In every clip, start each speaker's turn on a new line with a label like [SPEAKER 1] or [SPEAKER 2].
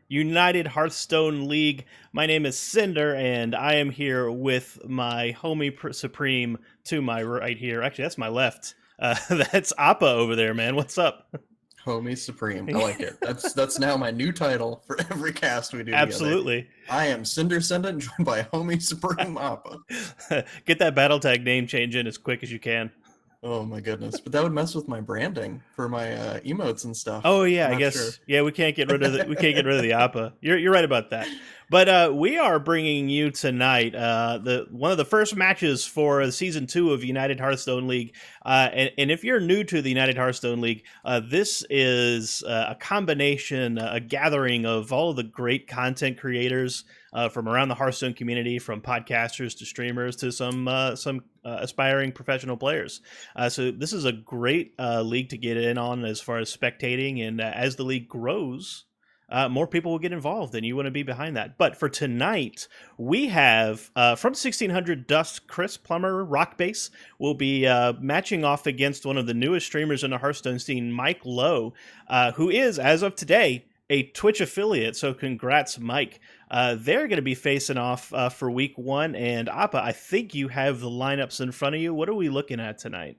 [SPEAKER 1] United Hearthstone League. My name is Cinder, and I am here with my homie supreme to my right here. Actually, that's my left. That's Appa over there, man. What's up?
[SPEAKER 2] Homie Supreme. I like it. That's now my new title for every cast we do together.
[SPEAKER 1] Absolutely.
[SPEAKER 2] I am Cinder Sendant, joined by Homie Supreme Appa.
[SPEAKER 1] Get that battle tag name change in as quick as you can.
[SPEAKER 2] Oh my goodness. But that would mess with my branding for my emotes and stuff.
[SPEAKER 1] Oh yeah,
[SPEAKER 2] I'm
[SPEAKER 1] I
[SPEAKER 2] not sure.
[SPEAKER 1] guess we can't get rid of the Appa. You're right about that. But we are bringing you tonight the one of the first matches for season 2 of United Hearthstone League. And if you're new to the United Hearthstone League, this is a combination, a gathering of all of the great content creators from around the Hearthstone community, from podcasters to streamers to some aspiring professional players. So this is a great league to get in on as far as spectating, and as the league grows, more people will get involved, and you want to be behind that. But for tonight, we have from 1600 Dust, Chris Plummer, Rock Bass will be matching off against one of the newest streamers in the Hearthstone scene, Mike Lowe, who is, as of today, a Twitch affiliate. So congrats, Mike. They're going to be facing off for week 1. And Appa, I think you have the lineups in front of you. What are we looking at tonight?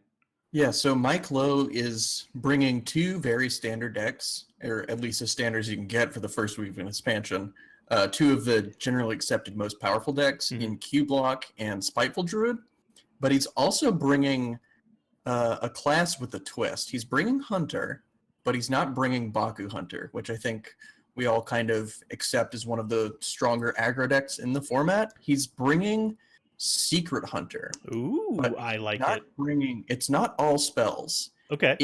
[SPEAKER 2] Yeah, so Mike Lowe is bringing two very standard decks, or at least as standard as you can get for the first week of an expansion. Two of the generally accepted most powerful decks in Q-Block and Spiteful Druid. But he's also bringing a class with a twist. He's bringing Hunter, but he's not bringing Baku Hunter, which I think we all kind of accept as one of the stronger aggro decks in the format. He's bringing Secret Hunter.
[SPEAKER 1] Ooh, I like it.
[SPEAKER 2] It's not all spells.
[SPEAKER 1] Okay.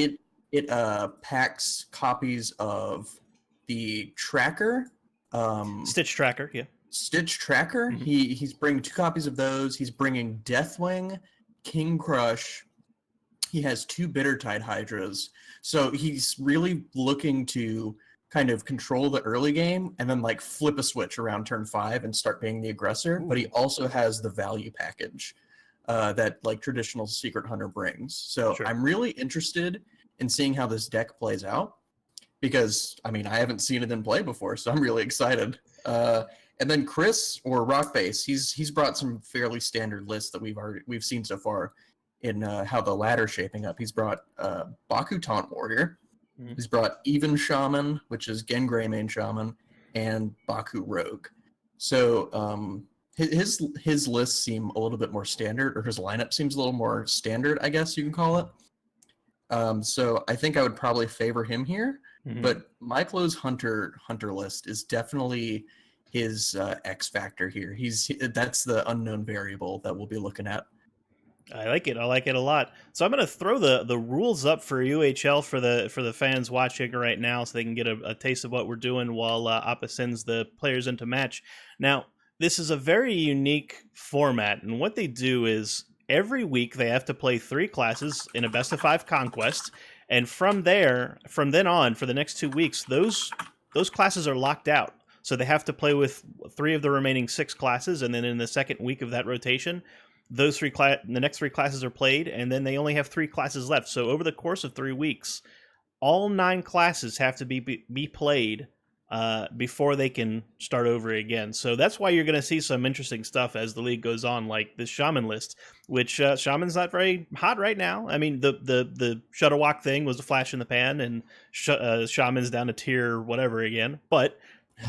[SPEAKER 2] It packs copies of the Tracker.
[SPEAKER 1] Stitch Tracker, yeah.
[SPEAKER 2] Stitch Tracker. Mm-hmm. He's bringing 2 copies of those. He's bringing Deathwing, King Crush. He has 2 Bittertide Hydras. So he's really looking to kind of control the early game and then like flip a switch around turn 5 and start being the aggressor. Ooh. But he also has the value package that like traditional Secret Hunter brings. So sure. I'm really interested in seeing how this deck plays out because, I mean, I haven't seen it in play before, so I'm really excited. And then Chris, or Rockbase, he's brought some fairly standard lists that we've seen so far in how the ladder's shaping up. He's brought Baku Taunt Warrior. Mm-hmm. He's brought Even Shaman, which is Gen Greymane Shaman, and Baku Rogue. So his lists seem a little bit more standard, or his lineup seems a little more standard, I guess you can call it. So I think I would probably favor him here. Mm-hmm. But Mike Lowe's Hunter list is definitely his X factor here. That's the unknown variable that we'll be looking at.
[SPEAKER 1] I like it. I like it a lot. So I'm going to throw the rules up for UHL for the fans watching right now, so they can get a taste of what we're doing while Appa sends the players into match. Now, this is a very unique format, and what they do is every week they have to play 3 classes in a best of 5 conquest, and from then on, for the next 2 weeks, those classes are locked out. So they have to play with 3 of the remaining 6 classes, and then in the second week of that rotation, the next 3 classes are played, and then they only have 3 classes left. So over the course of 3 weeks, all 9 classes have to be played before they can start over again. So that's why you're going to see some interesting stuff as the league goes on, like this Shaman list, which Shaman's not very hot right now. I mean, the Shutterwalk thing was a flash in the pan, and Shaman's down to tier whatever again, but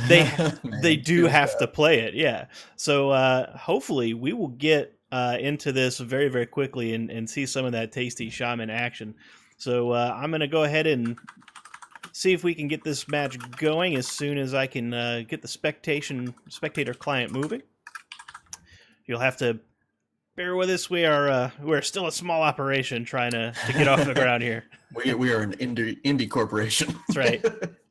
[SPEAKER 1] they do have to play it, yeah. So hopefully we will get into this very, very quickly and see some of that tasty Shaman action. So I'm going to go ahead and see if we can get this match going as soon as I can get the spectator client moving. You'll have to bear with us. We're still a small operation trying to get off the ground here.
[SPEAKER 2] We are an indie corporation.
[SPEAKER 1] That's right.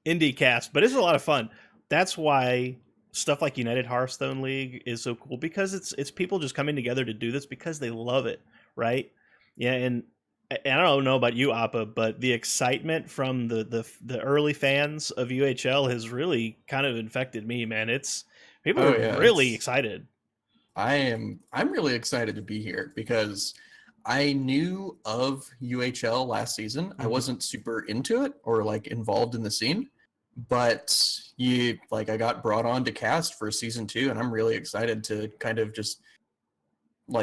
[SPEAKER 1] Indie cast, but it's a lot of fun. That's why stuff like United Hearthstone League is so cool, because it's people just coming together to do this because they love it, right? Yeah, and I don't know about you, Appa, but the excitement from the early fans of UHL has really kind of infected me, man. People are really excited.
[SPEAKER 2] I'm really excited to be here because I knew of UHL last season. Mm-hmm. I wasn't super into it or like involved in the scene. but I got brought on to cast for season 2, and I'm really excited to kind of just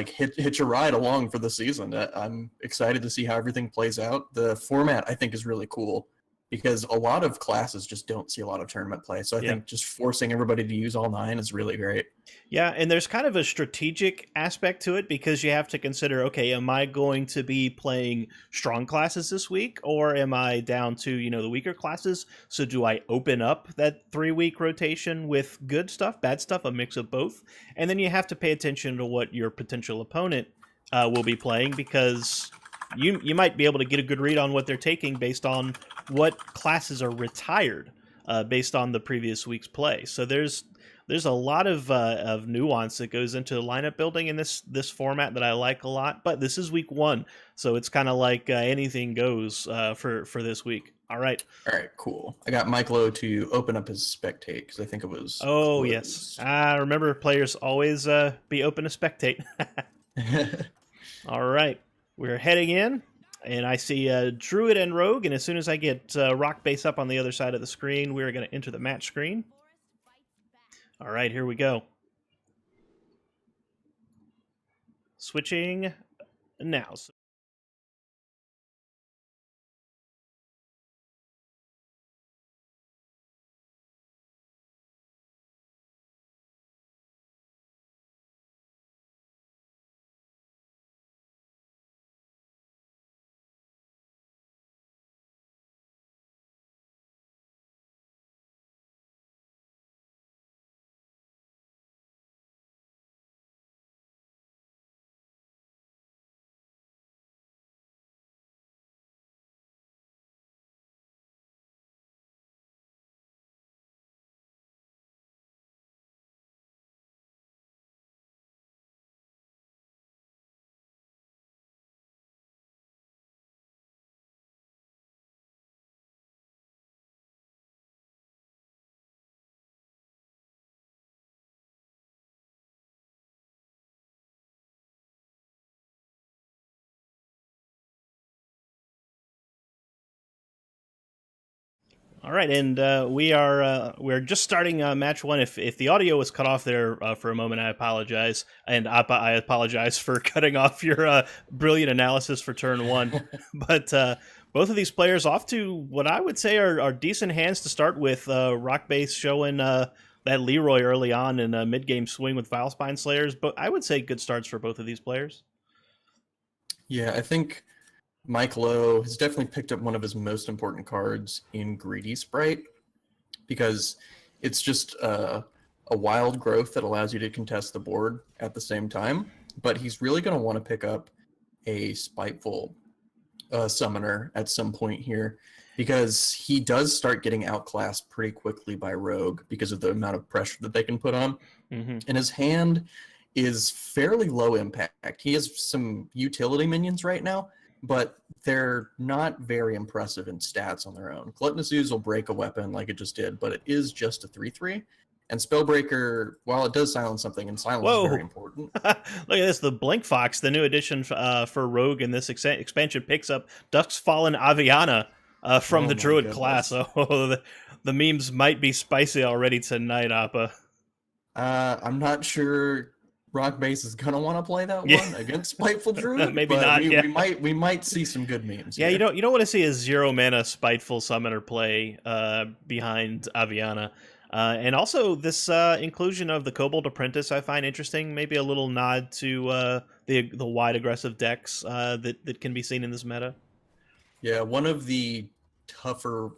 [SPEAKER 2] hitch a ride along for the season. I'm excited to see how everything plays out. The format I think is really cool because a lot of classes just don't see a lot of tournament play. So I think just forcing everybody to use all 9 is really great.
[SPEAKER 1] Yeah, and there's kind of a strategic aspect to it because you have to consider, okay, am I going to be playing strong classes this week or am I down to, the weaker classes? So do I open up that 3-week rotation with good stuff, bad stuff, a mix of both? And then you have to pay attention to what your potential opponent will be playing because you might be able to get a good read on what they're taking based on what classes are retired based on the previous week's play. So there's a lot of nuance that goes into lineup building in this format that I like a lot. But this is week 1, so it's kind of like anything goes for this week. All right,
[SPEAKER 2] cool. I got Mike Lowe to open up his spectate because I think it was.
[SPEAKER 1] Oh
[SPEAKER 2] closed.
[SPEAKER 1] Yes, remember players always be open to spectate. All right, we're heading in. And I see Druid and Rogue, and as soon as I get Rock Base up on the other side of the screen, we're going to enter the match screen. All right, here we go. Switching now. All right, and we're just starting match 1. If the audio was cut off there for a moment, I apologize, and Appa, I apologize for cutting off your brilliant analysis for turn 1. But both of these players off to what I would say are decent hands to start with. Rock Base showing that Leroy early on in a mid game swing with Vilespine Slayers, but I would say good starts for both of these players.
[SPEAKER 2] Yeah, I think Mike Lowe has definitely picked up one of his most important cards in Greedy Sprite because it's just a wild growth that allows you to contest the board at the same time. But he's really going to want to pick up a Spiteful Summoner at some point here because he does start getting outclassed pretty quickly by Rogue because of the amount of pressure that they can put on.
[SPEAKER 1] Mm-hmm.
[SPEAKER 2] And his hand is fairly low impact. He has some utility minions right now, but they're not very impressive in stats on their own. Gluttonous Ooze will break a weapon like it just did, but it is just a 3/3. And Spellbreaker, while it does silence something, and silence is very important.
[SPEAKER 1] Look at this. The Blink Fox, the new addition for Rogue in this expansion, picks up Dusk's Fallen Aviana from the Druid class. Oh, the memes might be spicy already tonight, Appa.
[SPEAKER 2] I'm not sure Rock Base is gonna want to play that one against Spiteful Druid.
[SPEAKER 1] Maybe
[SPEAKER 2] but
[SPEAKER 1] not.
[SPEAKER 2] We might see some good memes.
[SPEAKER 1] Yeah,
[SPEAKER 2] here.
[SPEAKER 1] you don't want to see a 0 mana Spiteful Summoner play behind Aviana. And also this inclusion of the Kobold Apprentice I find interesting. Maybe a little nod to the wide aggressive decks that can be seen in this meta.
[SPEAKER 2] Yeah, one of the tougher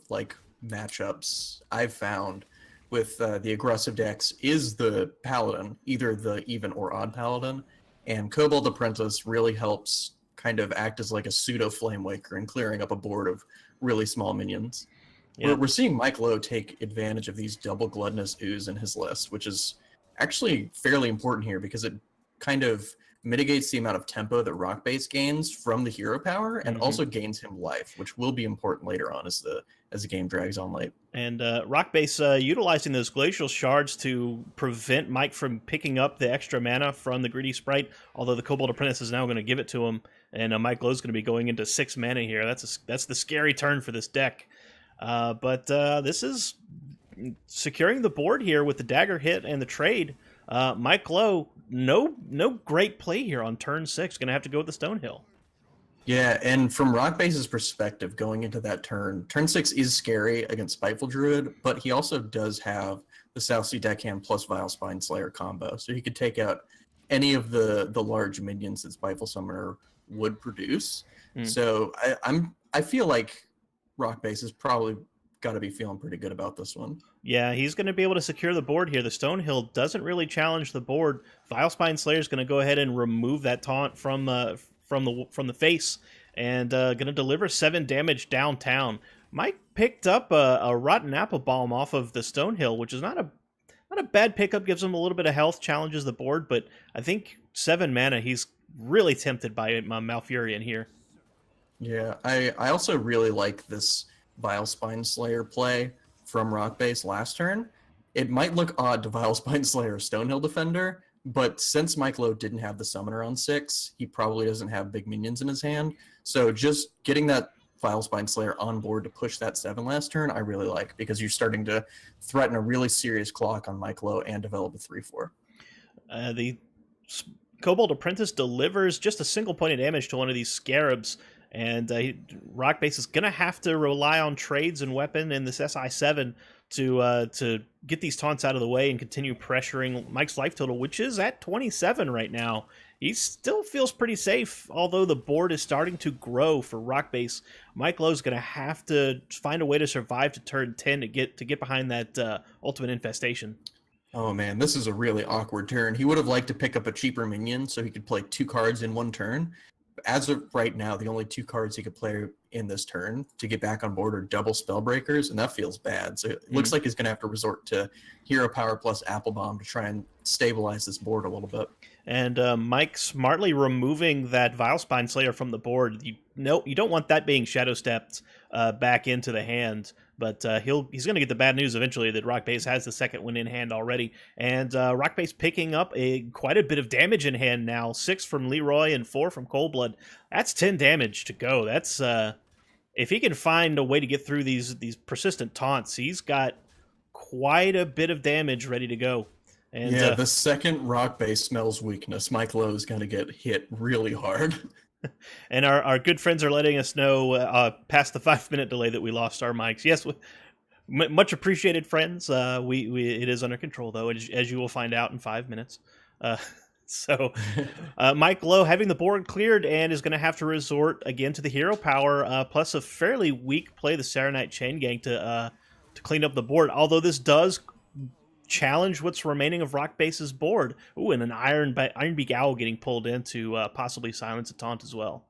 [SPEAKER 2] matchups I've found with the aggressive decks is the Paladin, either the even or odd Paladin, and Kobold Apprentice really helps kind of act as like a pseudo Flame Waker and clearing up a board of really small minions. Yeah. We're seeing Mike Lowe take advantage of these double Gluttonous Ooze in his list, which is actually fairly important here because it kind of mitigates the amount of tempo that Rock Base gains from the hero power and also gains him life, which will be important later on as the game drags on late.
[SPEAKER 1] And Rock Base utilizing those Glacial Shards to prevent Mike from picking up the extra mana from the Greedy Sprite, although the Kobold Apprentice is now going to give it to him, and Mike Lowe's going to be going into 6 mana here. That's the scary turn for this deck. But this is securing the board here with the dagger hit and the trade. Mike Lowe, no great play here on turn 6. Going to have to go with the Stonehill.
[SPEAKER 2] Yeah, and from Rockbase's perspective, going into that turn 6 is scary against Spiteful Druid, but he also does have the South Sea Deckhand plus Vile Spine Slayer combo, so he could take out any of the large minions that Spiteful Summoner would produce. So I feel like Rockbase has probably got to be feeling pretty good about this one.
[SPEAKER 1] Yeah, he's going to be able to secure the board here. The Stonehill doesn't really challenge the board. Vile Spine Slayer is going to go ahead and remove that taunt from the face, and going to deliver 7 damage downtown. Mike picked up a Rotten Apple Bomb off of the Stonehill, which is not a bad pickup. Gives him a little bit of health, challenges the board, but I think 7 mana. He's really tempted by Malfurion here.
[SPEAKER 2] Yeah, I also really like this Vile Spine Slayer play from Rockbase last turn. It might look odd to Vile Spine Slayer Stonehill Defender, but since Mike Lowe didn't have the Summoner on 6, he probably doesn't have big minions in his hand. So just getting that Vile Spine Slayer on board to push that 7 last turn, I really like, because you're starting to threaten a really serious clock on Mike Lowe and develop a 3-4.
[SPEAKER 1] The Kobold Apprentice delivers just a single point of damage to one of these Scarabs, and Rockbase is going to have to rely on trades and weapon in this SI7 to get these taunts out of the way and continue pressuring Mike's life total, which is at 27 right now. He still feels pretty safe, although the board is starting to grow for Rockbase. Mike Lowe's going to have to find a way to survive to turn 10 to get behind that Ultimate Infestation.
[SPEAKER 2] Oh man, this is a really awkward turn. He would have liked to pick up a cheaper minion so he could play 2 cards in one turn. As of right now, the only 2 cards he could play in this turn to get back on board are double Spellbreakers, and that feels bad. So it looks like he's going to have to resort to Hero Power plus Apple Bomb to try and stabilize this board a little bit.
[SPEAKER 1] And Mike smartly removing that Vile Spine Slayer from the board. You don't want that being Shadow Stepped back into the hand. But he's going to get the bad news eventually that Rockbase has the second one in hand already. And Rockbase picking up quite a bit of damage in hand now. 6 from Leroy and 4 from Coldblood. That's 10 damage to go. That's if he can find a way to get through these persistent taunts, he's got quite a bit of damage ready to go. And,
[SPEAKER 2] yeah, the second Rockbase smells weakness, Mike Lowe is going to get hit really hard.
[SPEAKER 1] And our good friends are letting us know past the 5-minute delay that we lost our mics. Yes, much appreciated, friends. It is under control, though, as you will find out in 5 minutes. So Mike Lowe having the board cleared and is going to have to resort again to the hero power, plus a fairly weak play, the Saronite Chain Gang, to clean up the board. Although this does challenge what's remaining of Rockbase's board. Ooh, and an Ironbeak Owl getting pulled in to possibly silence a taunt as well.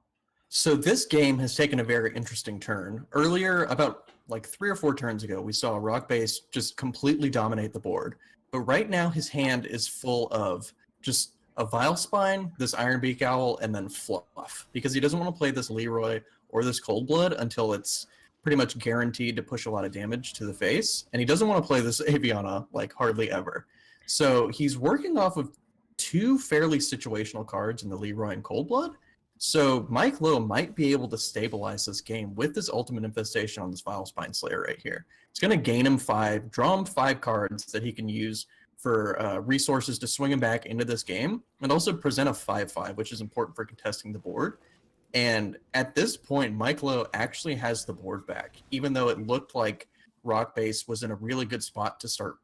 [SPEAKER 2] So this game has taken a very interesting turn. Earlier, about like 3 or 4 turns ago, we saw Rockbase just completely dominate the board. But right now, his hand is full of just a Vile Spine, this Ironbeak Owl, and then fluff. Because he doesn't want to play this Leroy or this Coldblood until it's pretty much guaranteed to push a lot of damage to the face. And he doesn't want to play this Aviana, like, hardly ever. So he's working off of 2 fairly situational cards in the Leroy and Coldblood. So Mike Lowe might be able to stabilize this game with this Ultimate Infestation on this Vile Spine Slayer right here. It's going to gain him 5, draw him 5 cards that he can use for resources to swing him back into this game, and also present a 5/5, which is important for contesting the board. And at this point, Mike Lowe actually has the board back, even though it looked like Rockbase was in a really good spot to start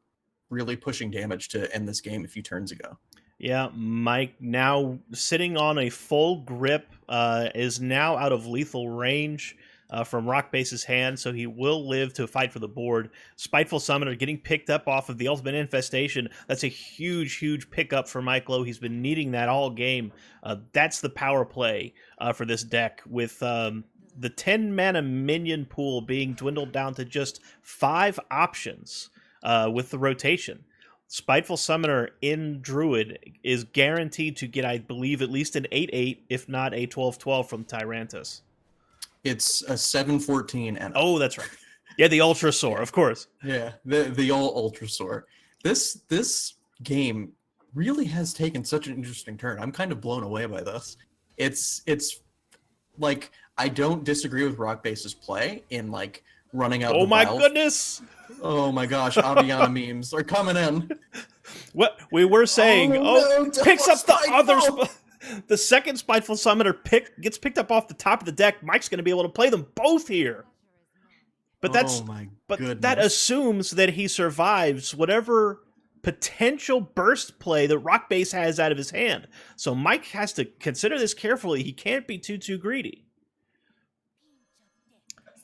[SPEAKER 2] really pushing damage to end this game a few turns ago.
[SPEAKER 1] Yeah, Mike now sitting on a full grip, is now out of lethal range from Rockbase's hand, so he will live to fight for the board. Spiteful Summoner getting picked up off of the Ultimate Infestation. That's a huge, huge pickup for Mike Lowe. He's been needing that all game. That's the power play for this deck, with the 10-mana minion pool being dwindled down to just 5 options with the rotation. Spiteful Summoner in Druid is guaranteed to get, I believe, at least an 8/8, if not a 12/12 from Tyrantus.
[SPEAKER 2] It's a 7/14 and
[SPEAKER 1] oh, that's right. Yeah, the Ultrasaur, of course.
[SPEAKER 2] Yeah, the old Ultrasaur. This game really has taken such an interesting turn. I'm kind of blown away by this. It's like, I don't disagree with Rockbase's play in like running out
[SPEAKER 1] Oh
[SPEAKER 2] the
[SPEAKER 1] my
[SPEAKER 2] vials.
[SPEAKER 1] goodness!
[SPEAKER 2] Oh my gosh, Aviana memes are coming in.
[SPEAKER 1] What we were saying,
[SPEAKER 2] no,
[SPEAKER 1] picks up the other
[SPEAKER 2] Spiteful!
[SPEAKER 1] the second Spiteful Summoner gets picked up off the top of the deck. Mike's going to be able to play them both here. But
[SPEAKER 2] Oh my
[SPEAKER 1] that
[SPEAKER 2] goodness.
[SPEAKER 1] assumes that he survives whatever potential burst play that Rockbase has out of his hand. So Mike has to consider this carefully. He can't be too greedy.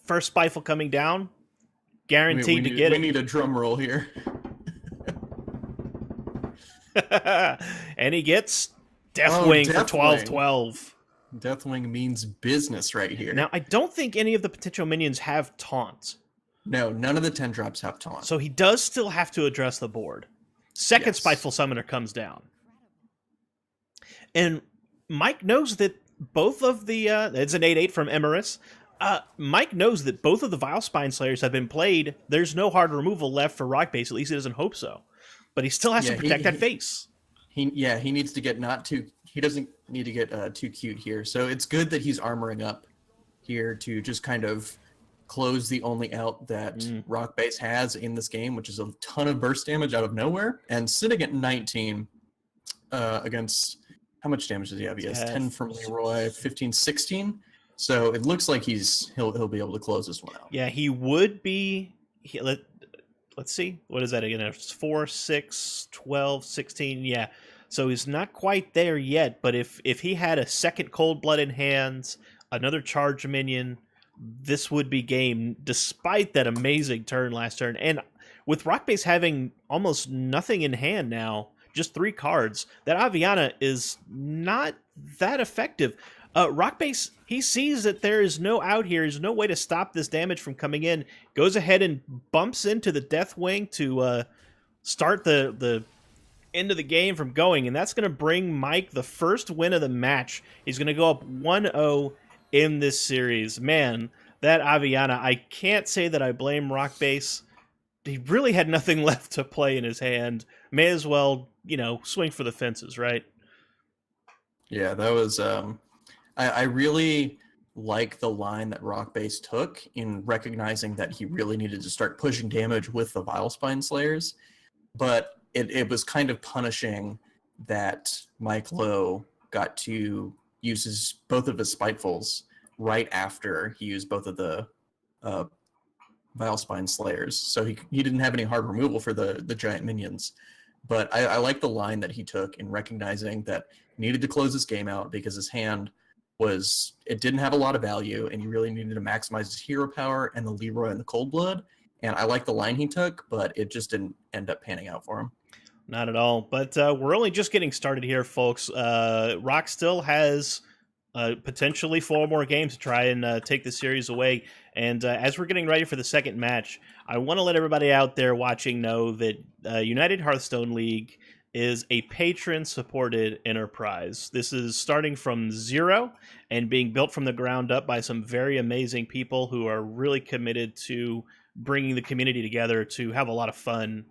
[SPEAKER 1] First Spiteful coming down, guaranteed to get it.
[SPEAKER 2] We need a drum roll here.
[SPEAKER 1] And he gets Deathwing for
[SPEAKER 2] Deathwing.
[SPEAKER 1] 12-12.
[SPEAKER 2] Deathwing means business right here.
[SPEAKER 1] Now, I don't think any of the potential minions have taunt.
[SPEAKER 2] No, none of the 10 drops have taunt.
[SPEAKER 1] So he does still have to address the board. Second
[SPEAKER 2] Yes.
[SPEAKER 1] Spiteful Summoner comes down. And Mike knows that both of the... it's an 8-8 from Emerus. Mike knows that both of the Vile Spine Slayers have been played. There's no hard removal left for Rockbase. At least he doesn't hope so. But he still has to protect that face.
[SPEAKER 2] He needs to get not too... He doesn't need to get too cute here. So it's good that he's armoring up here to just kind of close the only out that Rockbase has in this game, which is a ton of burst damage out of nowhere. And sitting at 19 against... How much damage does he have? He has 10 from Leroy, 15, 16. So it looks like he'll be able to close this one out.
[SPEAKER 1] Yeah, he would be... Let's see. What is that again? It's 4, 6, 12, 16. Yeah. So he's not quite there yet, but if he had a second Cold Blood in hands, another charge minion, this would be game, despite that amazing turn last turn. And with Rockbase having almost nothing in hand now, just 3 cards, that Aviana is not that effective. Rockbase, he sees that there is no out here, there's no way to stop this damage from coming in, goes ahead and bumps into the Deathwing to start the end of the game from going, and that's going to bring Mike the first win of the match. He's going to go up 1-0 in this series. Man, that Aviana, I can't say that I blame Rockbase. He really had nothing left to play in his hand. May as well, swing for the fences, right?
[SPEAKER 2] Yeah, that was... I really like the line that Rockbase took in recognizing that he really needed to start pushing damage with the Vile Spine Slayers, but it was kind of punishing that Mike Lowe got to use both of his Spitefuls right after he used both of the Vile Spine Slayers. So he didn't have any hard removal for the giant minions. But I like the line that he took in recognizing that he needed to close this game out because his hand it didn't have a lot of value, and he really needed to maximize his hero power and the Leroy and the Cold Blood. And I like the line he took, but it just didn't end up panning out for him.
[SPEAKER 1] Not at all. But we're only just getting started here, folks. Rock still has potentially 4 more games to try and take the series away. And as we're getting ready for the second match, I want to let everybody out there watching know that United Hearthstone League is a patron-supported enterprise. This is starting from 0 and being built from the ground up by some very amazing people who are really committed to bringing the community together to have a lot of fun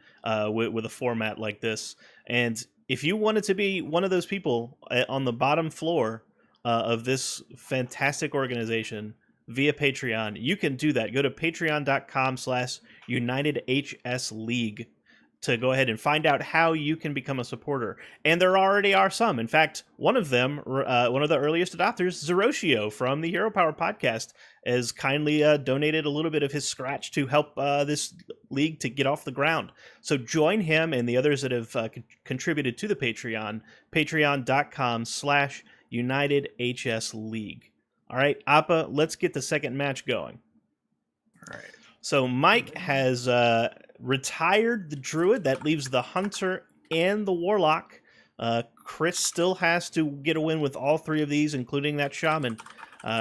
[SPEAKER 1] with a format like this. And if you wanted to be one of those people on the bottom floor of this fantastic organization via Patreon, you can do that. Go to patreon.com/UnitedHSLeague to go ahead and find out how you can become a supporter. And there already are some. In fact, one of them, one of the earliest adopters, Zeroshio from the Hero Power podcast, has kindly donated a little bit of his scratch to help this league to get off the ground. So join him and the others that have contributed to the Patreon, patreon.com/UnitedHSLeague. All right, Appa, let's get the second match going.
[SPEAKER 2] All right.
[SPEAKER 1] So Mike has retired the Druid. That leaves the Hunter and the Warlock. Chris still has to get a win with all 3 of these, including that Shaman.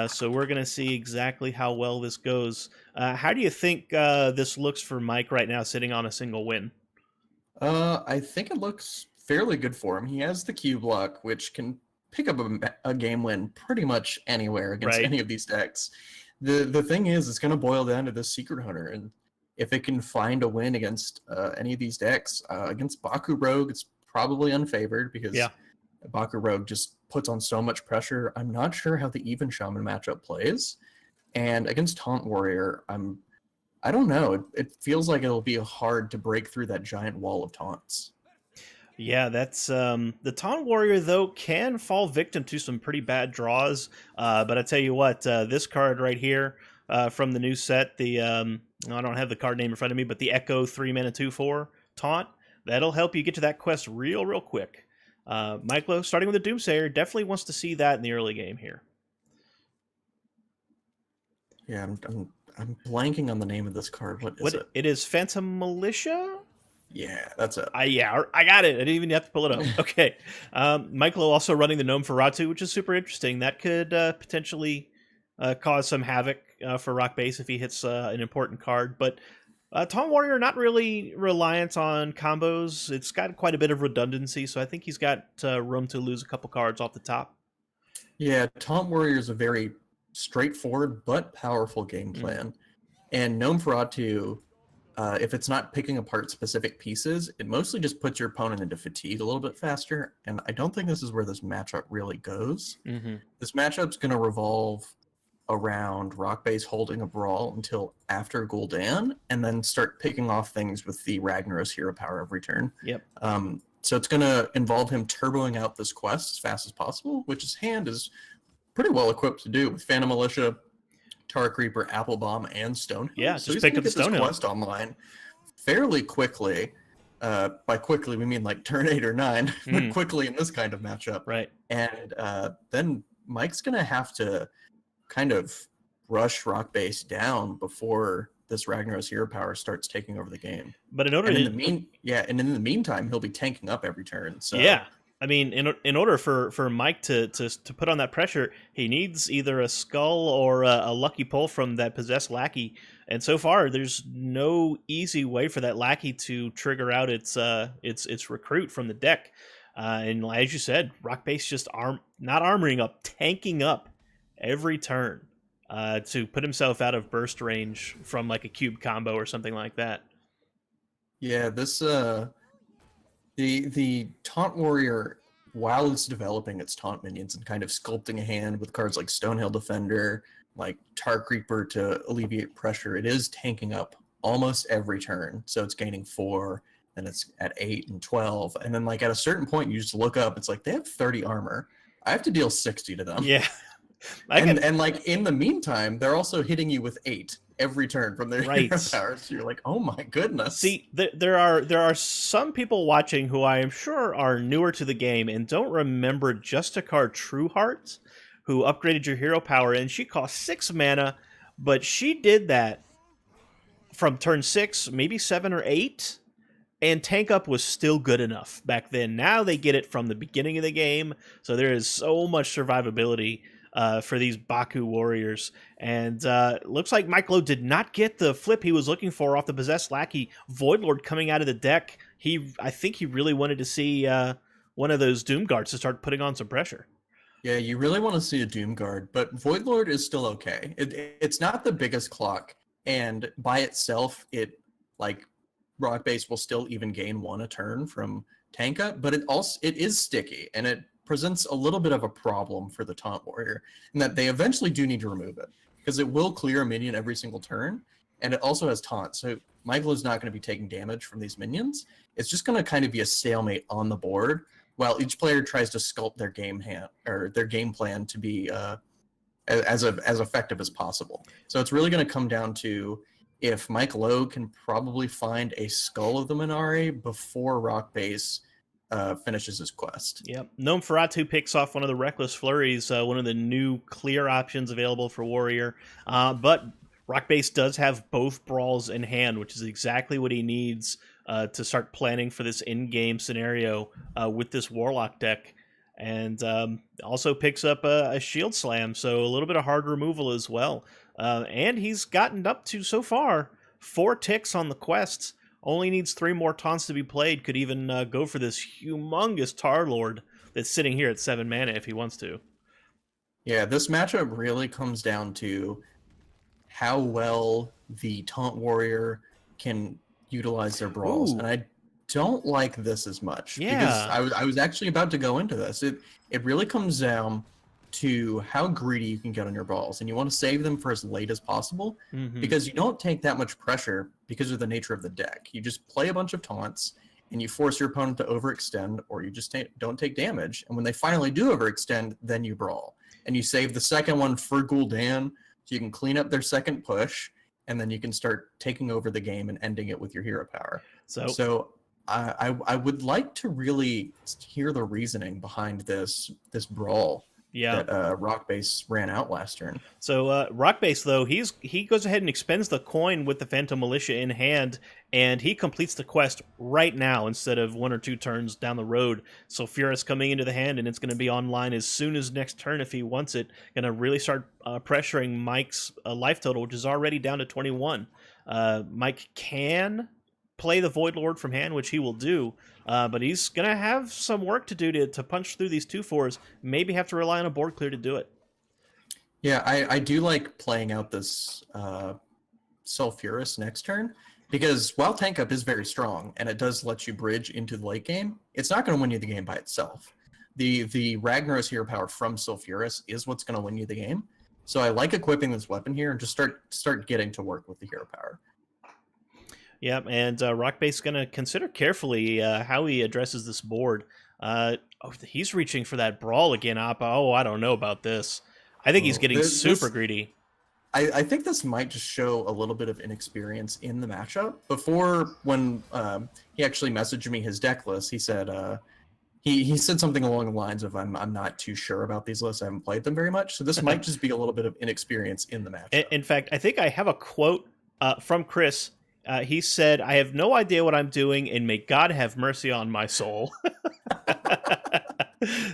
[SPEAKER 1] So we're going to see exactly how well this goes. How do you think this looks for Mike right now, sitting on a single win?
[SPEAKER 2] I think it looks fairly good for him. He has the Q block, which can pick up a game win pretty much anywhere against any of these decks. The thing is, it's going to boil down to this Secret Hunter, and if it can find a win against any of these decks, against Baku Rogue, it's probably unfavored because Baku Rogue just puts on so much pressure. I'm not sure how the Even Shaman matchup plays, and against Taunt Warrior, I'm I don't know. It feels like it'll be hard to break through that giant wall of taunts.
[SPEAKER 1] Yeah, that's the Taunt Warrior though can fall victim to some pretty bad draws. But I tell you what, this card right here from the new set, the I don't have the card name in front of me, but the Echo 3 mana 2/4 taunt, that'll help you get to that quest real quick. Myclo, starting with the Doomsayer, definitely wants to see that in the early game here.
[SPEAKER 2] Yeah, I'm blanking on the name of this card. What is it?
[SPEAKER 1] It is Phantom Militia.
[SPEAKER 2] Yeah, that's it.
[SPEAKER 1] I got it. I didn't even have to pull it up. Okay. Michael also running the Gnome Ferratu, which is super interesting. That could potentially cause some havoc for Rock Base if he hits an important card. But Taunt Warrior not really reliant on combos. It's got quite a bit of redundancy, so I think he's got room to lose a couple cards off the top.
[SPEAKER 2] Yeah, Taunt Warrior is a very straightforward but powerful game plan. And Gnome Ferratu, if it's not picking apart specific pieces, it mostly just puts your opponent into fatigue a little bit faster. And I don't think this is where this matchup really goes. This matchup's going to revolve around Rock Base holding a brawl until after Gul'dan, and then start picking off things with the Ragnaros hero power every turn.
[SPEAKER 1] Yep.
[SPEAKER 2] So it's going to involve him turboing out this quest as fast as possible, which his hand is pretty well equipped to do with Phantom Militia, Tar Creeper, Apple Bomb, and Stonehill.
[SPEAKER 1] Yeah,
[SPEAKER 2] so
[SPEAKER 1] just
[SPEAKER 2] he's
[SPEAKER 1] pick up the
[SPEAKER 2] Stonehill quest
[SPEAKER 1] Stonehill
[SPEAKER 2] online fairly quickly. By quickly, we mean like turn 8 or 9, but quickly in this kind of matchup.
[SPEAKER 1] Right.
[SPEAKER 2] And then Mike's going to have to kind of rush Rock Base down before this Ragnaros hero power starts taking over the game.
[SPEAKER 1] But in order
[SPEAKER 2] and in the meantime, he'll be tanking up every turn. So
[SPEAKER 1] yeah. I mean, in order for Mike to put on that pressure, he needs either a skull or a lucky pull from that possessed lackey. And so far, there's no easy way for that lackey to trigger out its recruit from the deck. And as you said, Rock Base just not armoring up, tanking up every turn to put himself out of burst range from like a cube combo or something like that.
[SPEAKER 2] Yeah, this the Taunt Warrior, while it's developing its taunt minions and kind of sculpting a hand with cards like Stonehill Defender, like Tar Creeper to alleviate pressure, it is tanking up almost every turn. So it's gaining 4, then it's at 8 and 12. And then like at a certain point, you just look up, it's like they have 30 armor. I have to deal 60 to them.
[SPEAKER 1] Yeah.
[SPEAKER 2] And like in the meantime, they're also hitting you with 8 every turn from their hero powers. So you're like, oh my goodness.
[SPEAKER 1] See, there are some people watching who I am sure are newer to the game and don't remember Justicar Trueheart, who upgraded your hero power, and she cost 6 mana, but she did that from turn 6, maybe 7 or 8, and tank up was still good enough back then. Now they get it from the beginning of the game, so there is so much survivability for these Baku warriors. And looks like Mike Lowe did not get the flip he was looking for off the possessed lackey. Voidlord coming out of the deck. I think he really wanted to see one of those Doom Guards to start putting on some pressure.
[SPEAKER 2] Yeah, you really want to see a Doom Guard, but Voidlord is still okay. It's not the biggest clock, and by itself, Rock Base will still even gain 1 a turn from tank up, but it is sticky, and it presents a little bit of a problem for the Taunt Warrior, in that they eventually do need to remove it, because it will clear a minion every single turn, and it also has taunt, so Michael is not going to be taking damage from these minions. It's just going to kind of be a stalemate on the board, while each player tries to sculpt their game plan to be as effective as possible. So it's really going to come down to if Mike Lowe can probably find a Skull of the Minari before Rock Base finishes his quest.
[SPEAKER 1] Yep. Gnome Ferratu picks off one of the Reckless Flurries, one of the new clear options available for Warrior. But Rock Base does have both Brawls in hand, which is exactly what he needs to start planning for this in-game scenario with this Warlock deck. And also picks up a Shield Slam, so a little bit of hard removal as well. And he's gotten up to, so far, 4 ticks on the quests. Only needs 3 more taunts to be played. Could even go for this humongous Tar Lord that's sitting here at 7 mana if he wants to.
[SPEAKER 2] Yeah, this matchup really comes down to how well the Taunt Warrior can utilize their brawls.
[SPEAKER 1] Ooh.
[SPEAKER 2] And I don't like this as much.
[SPEAKER 1] Yeah.
[SPEAKER 2] Because I was actually about to go into this. It really comes down to how greedy you can get on your balls, and you want to save them for as late as possible because you don't take that much pressure because of the nature of the deck. You just play a bunch of taunts and you force your opponent to overextend, or you just don't take damage. And when they finally do overextend, then you brawl. And you save the second one for Gul'dan, so you can clean up their second push, and then you can start taking over the game and ending it with your hero power. So I would like to really hear the reasoning behind this brawl that Rockbase ran out last turn.
[SPEAKER 1] So Rockbase, though, he goes ahead and expends the coin with the Phantom Militia in hand, and he completes the quest right now instead of 1 or 2 turns down the road. So Sulfuras coming into the hand, and it's going to be online as soon as next turn if he wants it. Going to really start pressuring Mike's life total, which is already down to 21. Mike can play the Void Lord from hand, which he will do, but he's going to have some work to do to punch through these 2/4s, maybe have to rely on a board clear to do it.
[SPEAKER 2] Yeah, I do like playing out this Sulfuras next turn, because while Tank Up is very strong, and it does let you bridge into the late game, it's not going to win you the game by itself. The Ragnaros hero power from Sulfuras is what's going to win you the game. So I like equipping this weapon here and just start getting to work with the hero power.
[SPEAKER 1] Yeah, and Rockbase is going to consider carefully how he addresses this board. He's reaching for that brawl again, Appa. Oh, I don't know about this. I think he's getting super greedy.
[SPEAKER 2] I think this might just show a little bit of inexperience in the matchup. Before, when he actually messaged me his deck list, he said he said something along the lines of, I'm not too sure about these lists. I haven't played them very much. So this might just be a little bit of inexperience in the matchup.
[SPEAKER 1] In fact, I think I have a quote from Chris. He said, "I have no idea what I'm doing, and may God have mercy on my soul."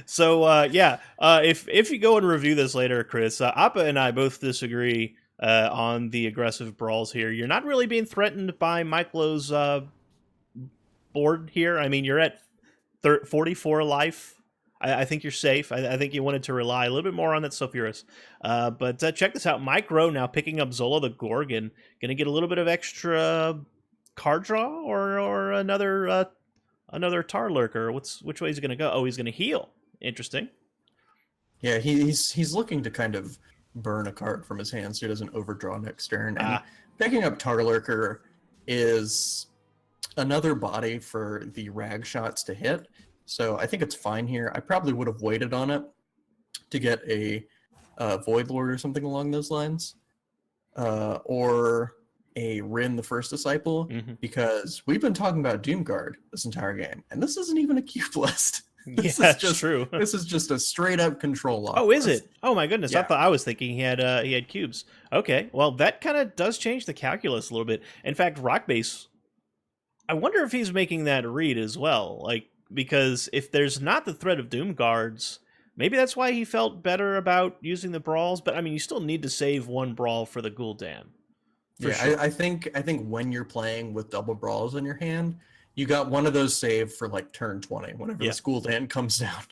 [SPEAKER 1] So, if you go and review this later, Chris, Appa and I both disagree on the aggressive brawls here. You're not really being threatened by Miklo's board here. I mean, you're at 44 life. I think you're safe. I think you wanted to rely a little bit more on that Sulfuras. But check this out. Micro now picking up Zola the Gorgon. Going to get a little bit of extra card draw or another Tar Lurker. Which way is he going to go? Oh, he's going to heal. Interesting.
[SPEAKER 2] Yeah, he's looking to kind of burn a card from his hand so he doesn't overdraw next turn. And picking up Tar Lurker is another body for the rag shots to hit. So I think it's fine here. I probably would have waited on it to get a Void Lord or something along those lines. Or a Rin the First Disciple, because we've been talking about Doomguard this entire game, and this isn't even a cube list.
[SPEAKER 1] This is just true.
[SPEAKER 2] This is just a straight up control lock.
[SPEAKER 1] Oh, is it? Oh my goodness! Yeah. I was thinking he had cubes. Okay, well that kind of does change the calculus a little bit. In fact, Rockbase, I wonder if he's making that read as well, because if there's not the threat of Doomguards, maybe that's why he felt better about using the brawls. But I mean, you still need to save one brawl for the Gul'dan.
[SPEAKER 2] Yeah, sure. I think when you're playing with double brawls in your hand, you got one of those saved for turn 20, whenever the Gul'dan comes down.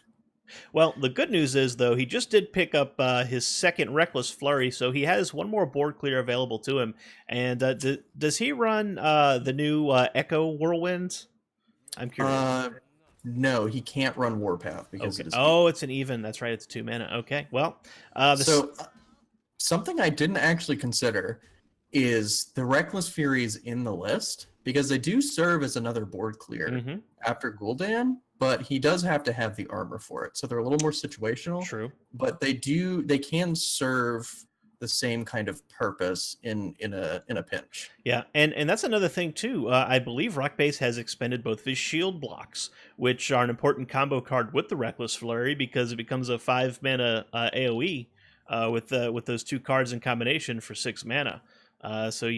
[SPEAKER 1] Well, the good news is, though, he just did pick up his second Reckless Flurry, so he has one more board clear available to him. And does he run the new Echo Whirlwind? I'm curious.
[SPEAKER 2] No, he can't run Warpath because it is.
[SPEAKER 1] Oh, it's an even. That's right. It's 2 mana. Okay. Well,
[SPEAKER 2] something I didn't actually consider is the Reckless Furies in the list, because they do serve as another board clear after Gul'dan, but he does have to have the armor for it. So they're a little more situational.
[SPEAKER 1] True.
[SPEAKER 2] But they can serve the same kind of purpose in a pinch.
[SPEAKER 1] Yeah, and that's another thing too. I believe Rockbase has expended both of his shield blocks, which are an important combo card with the Reckless Flurry, because it becomes a 5 mana AoE with those 2 cards in combination for 6 mana. So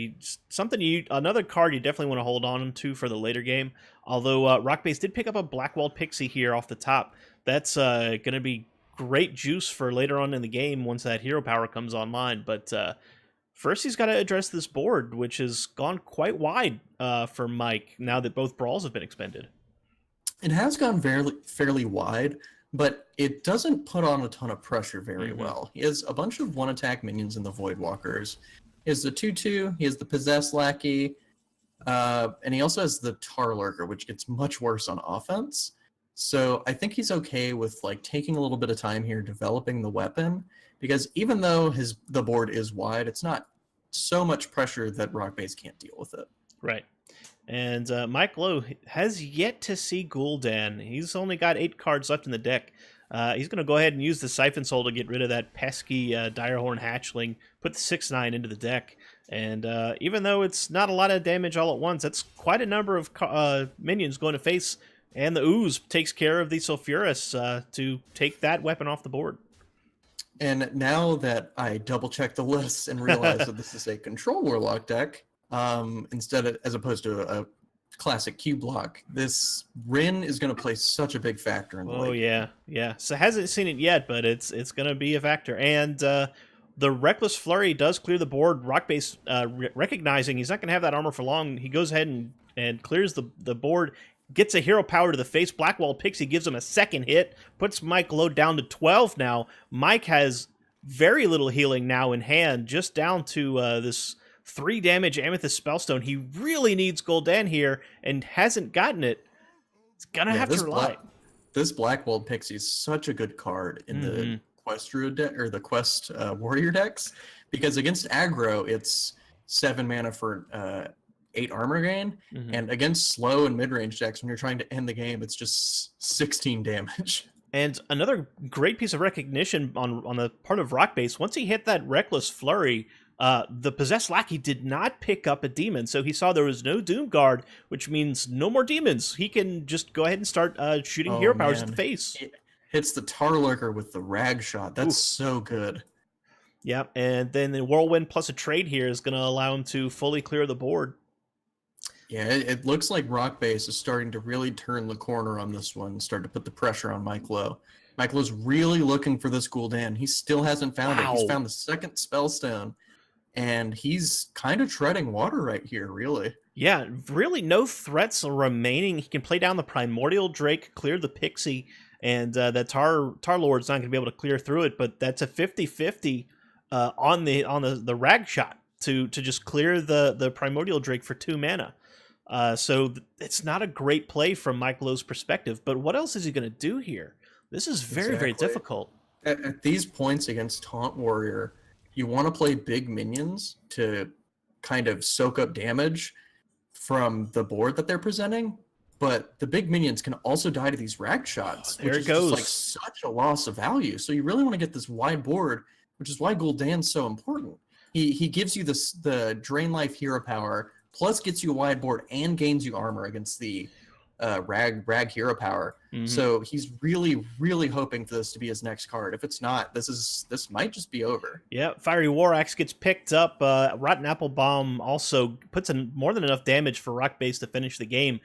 [SPEAKER 1] another card you definitely want to hold on to for the later game. Although Rockbase did pick up a Blackwall Pixie here off the top. That's going to be great juice for later on in the game once that hero power comes online. But first he's got to address this board, which has gone quite wide for Mike now that both brawls have been expended.
[SPEAKER 2] It has gone fairly wide, but it doesn't put on a ton of pressure very well. He has a bunch of 1-attack minions in the Voidwalkers. He has the 2/2, he has the Possessed Lackey, and he also has the Tar Lurker, which gets much worse on offense. So I think he's okay with like taking a little bit of time here developing the weapon, because even though the board is wide, it's not so much pressure that Rock Base can't deal with it.
[SPEAKER 1] Right. And Mike Lowe has yet to see Gul'dan. He's only got 8 cards left in the deck. He's going to go ahead and use the Siphon Soul to get rid of that pesky Direhorn Hatchling, put the 6/9 into the deck. And even though it's not a lot of damage all at once, that's quite a number of minions going to face. And the Ooze takes care of the Sulfuras to take that weapon off the board.
[SPEAKER 2] And now that I double-checked the lists and realized that this is a Control Warlock deck, as opposed to a classic Q block, this Rin is going to play such a big factor in the league.
[SPEAKER 1] Yeah. So hasn't seen it yet, but it's going to be a factor. And the Reckless Flurry does clear the board. Rockbase, recognizing he's not going to have that armor for long, he goes ahead and clears the board, gets a hero power to the face. Blackwall Pixie gives him a second hit, puts Mike Lowe down to 12 now. Mike has very little healing now in hand, just down to this 3 damage Amethyst Spellstone. He really needs Gul'dan here and hasn't gotten it. It's gonna have to rely.
[SPEAKER 2] This Blackwall Pixie is such a good card in the Quest Druid deck or the Quest Warrior decks, because against aggro it's 7 mana for 8 armor gain, and against slow and mid-range decks, when you're trying to end the game, it's just 16 damage.
[SPEAKER 1] And another great piece of recognition on the part of Rockbase, once he hit that Reckless Flurry, the Possessed Lackey did not pick up a demon, so he saw there was no Doom Guard, which means no more demons. He can just go ahead and start shooting hero powers at the face.
[SPEAKER 2] It hits the Tar Lurker with the Rag Shot. That's so good.
[SPEAKER 1] Yeah, and then the Whirlwind plus a trade here is going to allow him to fully clear the board.
[SPEAKER 2] Yeah, it looks like Rockbase is starting to really turn the corner on this one and start to put the pressure on Mike Lowe. Mike Lowe's really looking for this Gul'dan. He still hasn't found it. He's found the second Spellstone, and he's kind of treading water right here, really.
[SPEAKER 1] Yeah, really no threats remaining. He can play down the Primordial Drake, clear the Pixie, and that Tar Lord's not going to be able to clear through it, but that's a 50-50 on the Rag Shot to just clear the Primordial Drake for 2 mana. So it's not a great play from Mike Lowe's perspective, but what else is he going to do here? This is very difficult.
[SPEAKER 2] At these points against Taunt Warrior, you want to play big minions to kind of soak up damage from the board that they're presenting, but the big minions can also die to these Rag Shots, which is just like such a loss of value. So you really want to get this wide board, which is why Gul'dan's so important. He gives you the Drain Life hero power, plus gets you a wide board and gains you armor against the Rag hero power. So he's really hoping for this to be his next card. If it's not, this might just be over.
[SPEAKER 1] Yeah, Fiery War Axe gets picked up. Rotten Apple Bomb also puts in more than enough damage for Rockbase to finish the game.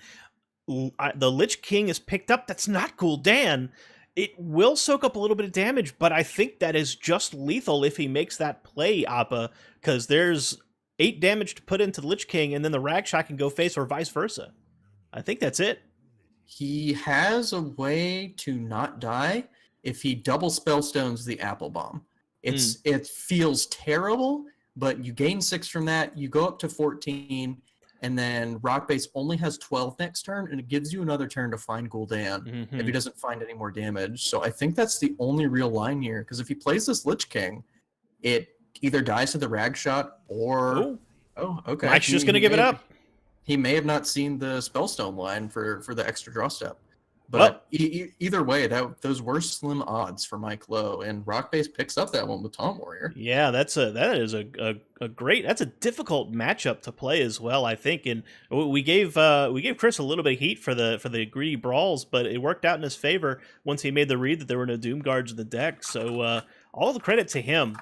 [SPEAKER 1] The Lich King is picked up. That's not Gul'dan. It will soak up a little bit of damage, but I think that is just lethal if he makes that play, Appa, because there's 8 damage to put into the Lich King, and then the Rag Shot can go face or vice versa. I think that's it.
[SPEAKER 2] He has a way to not die if he double Spellstones the Apple Bomb. It feels terrible, but you gain 6 from that, you go up to 14, and then Rockbase only has 12 next turn, and it gives you another turn to find Gul'dan if he doesn't find any more damage. So I think that's the only real line here, because if he plays this Lich King, it either dies to the Rag Shot or... Oh, okay.
[SPEAKER 1] Mike's just going to give it up.
[SPEAKER 2] He may have not seen the Spellstone line for the extra draw step. But either way, those were slim odds for Mike Lowe, and Rockbase picks up that one with Taunt Warrior.
[SPEAKER 1] Yeah, that is a great, that's a difficult matchup to play as well, I think. And we gave Chris a little bit of heat for the greedy brawls, but it worked out in his favor once he made the read that there were no Doom Guards in the deck. So all the credit to him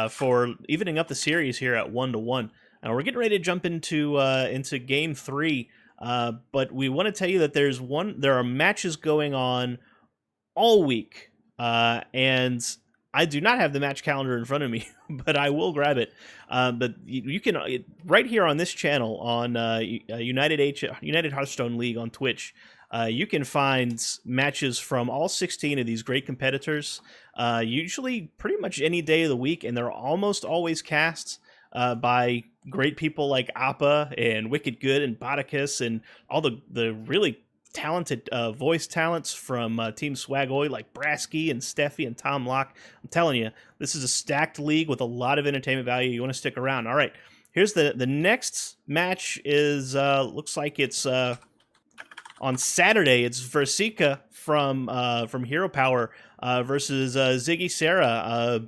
[SPEAKER 1] for evening up the series here at 1-1. And we're getting ready to jump into game 3. But we want to tell you that there are matches going on all week, and I do not have the match calendar in front of me, but I will grab it. But you can right here on this channel on United Hearthstone League on Twitch. You can find matches from all 16 of these great competitors, usually pretty much any day of the week, and they're almost always cast by great people like Appa and Wicked Good and Botticus and all the really talented voice talents from Team Swagoi like Brasky and Steffi and Tom Locke. I'm telling you, this is a stacked league with a lot of entertainment value. You want to stick around. All right, here's the next match is looks like it's on Saturday. It's Versika from Hero Power versus Ziggy Sarah,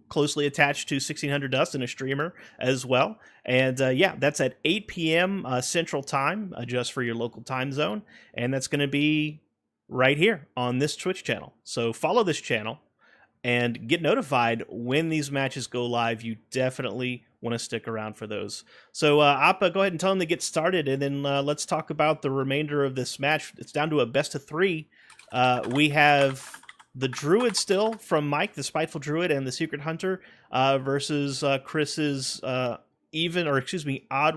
[SPEAKER 1] closely attached to 1600 Dust and a streamer as well. And yeah, that's at 8 p.m. Central Time, just for your local time zone. And that's going to be right here on this Twitch channel. So follow this channel and get notified when these matches go live. You definitely want to stick around for those. So, Appa, go ahead and tell them to get started, and then let's talk about the remainder of this match. It's down to a best of 3. We have the Druid still from Mike, the Spiteful Druid, and the Secret Hunter versus Chris's Odd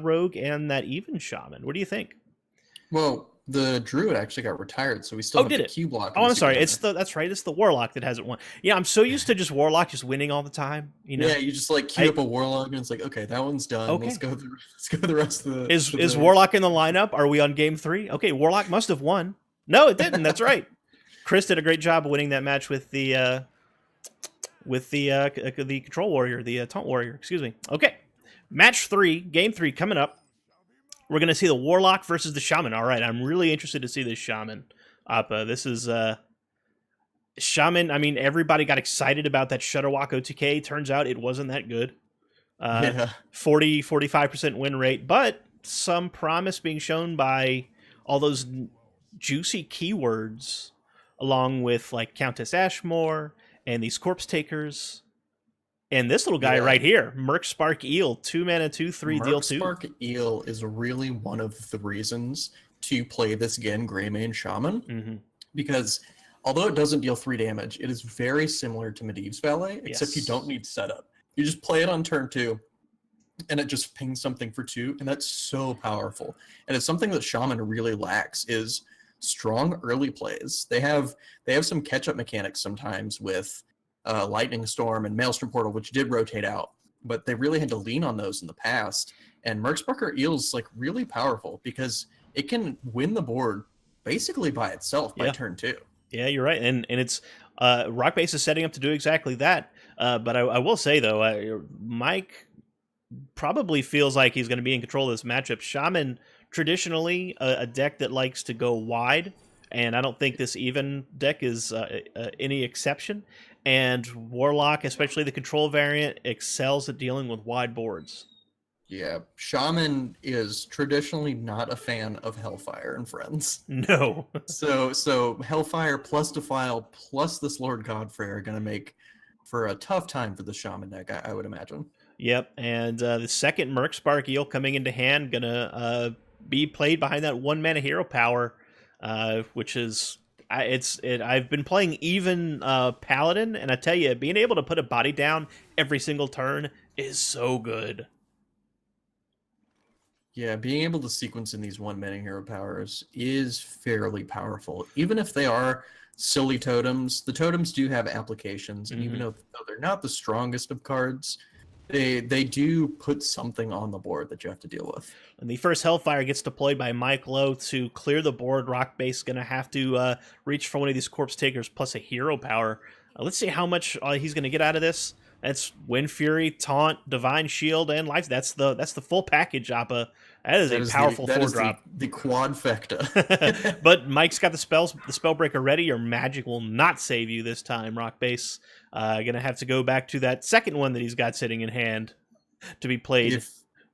[SPEAKER 1] Rogue and that Even Shaman. What do you think?
[SPEAKER 2] Well, the Druid actually got retired, so we still have the Q block.
[SPEAKER 1] Oh, I'm sorry. That's right. It's the Warlock that hasn't won. Yeah, I'm so used to just Warlock just winning all the time. You know?
[SPEAKER 2] Yeah, you just like queue up a Warlock, and it's like, okay, that one's done. Okay. Let's go the rest of the.
[SPEAKER 1] Is Warlock in the lineup? Are we on game 3? Okay, Warlock must have won. No, it didn't. That's right. Chris did a great job of winning that match with the Control Warrior, the Taunt Warrior. Excuse me. Okay, match 3, game 3 coming up. We're going to see the Warlock versus the Shaman. All right, I'm really interested to see this Shaman. Appa, this is Shaman. I mean, everybody got excited about that Shutterwalk OTK. Turns out it wasn't that good. 45% win rate, but some promise being shown by all those juicy keywords, along with like Countess Ashmore and these Corpse Takers. And this little guy right here, Merc Spark Eel, 2 mana, 2/3, deal 2.
[SPEAKER 2] Merc Spark Eel is really one of the reasons to play this again, Greymane Shaman, because although it doesn't deal 3 damage, it is very similar to Medivh's Valet, except you don't need setup. You just play it on turn 2, and it just pings something for 2, and that's so powerful. And it's something that Shaman really lacks is strong early plays. They have some catch-up mechanics sometimes with Lightning Storm and Maelstrom Portal, which did rotate out, but they really had to lean on those in the past. And Mercsparker Eel's like really powerful because it can win the board basically by itself by turn 2.
[SPEAKER 1] Yeah, you're right, and it's Rockbase is setting up to do exactly that. But I will say though, Mike probably feels like he's going to be in control of this matchup. Shaman, traditionally a deck that likes to go wide, and I don't think this Even deck is any exception. And Warlock, especially the control variant, excels at dealing with wide boards.
[SPEAKER 2] Yeah, Shaman is traditionally not a fan of Hellfire and Friends.
[SPEAKER 1] No.
[SPEAKER 2] so Hellfire plus Defile plus this Lord Godfrey are going to make for a tough time for the Shaman deck, I would imagine.
[SPEAKER 1] Yep, and the second Merc Spark Eel coming into hand, going to be played behind that 1 mana hero power, which is... I've been playing Even Paladin, and I tell you, being able to put a body down every single turn is so good.
[SPEAKER 2] Yeah, being able to sequence in these 1 mana hero powers is fairly powerful. Even if they are silly totems, the totems do have applications, and even though they're not the strongest of cards, they do put something on the board that you have to deal with.
[SPEAKER 1] And the first Hellfire gets deployed by Mike Lowe to clear the board. Rockbase going to have to reach for one of these Corpse Takers plus a hero power. Let's see how much he's going to get out of this. That's Wind Fury, Taunt, Divine Shield, and Life. That's the full package, Appa. That is a powerful 4-drop.
[SPEAKER 2] The quadfecta.
[SPEAKER 1] But Mike's got the Spellbreaker ready. Your magic will not save you this time, Rockbase. Gonna have to go back to that second one that he's got sitting in hand to be played.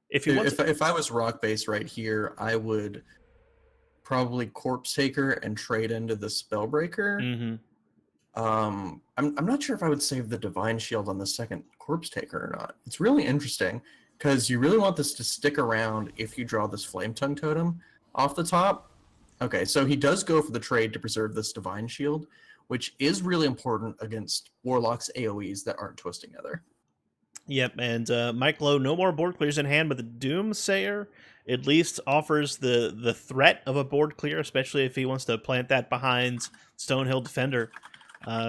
[SPEAKER 2] If I was Rockbase right here, I would probably Corpse Taker and trade into the Spellbreaker. I'm not sure if I would save the Divine Shield on the second Corpse Taker or not. It's really interesting because you really want this to stick around if you draw this Flame Tongue Totem off the top. Okay, so he does go for the trade to preserve this Divine Shield, which is really important against Warlock's AoEs that aren't Twisting Nether.
[SPEAKER 1] Yep, and Mike Lowe, no more board clears in hand, but the Doomsayer at least offers the threat of a board clear, especially if he wants to plant that behind Stonehill Defender.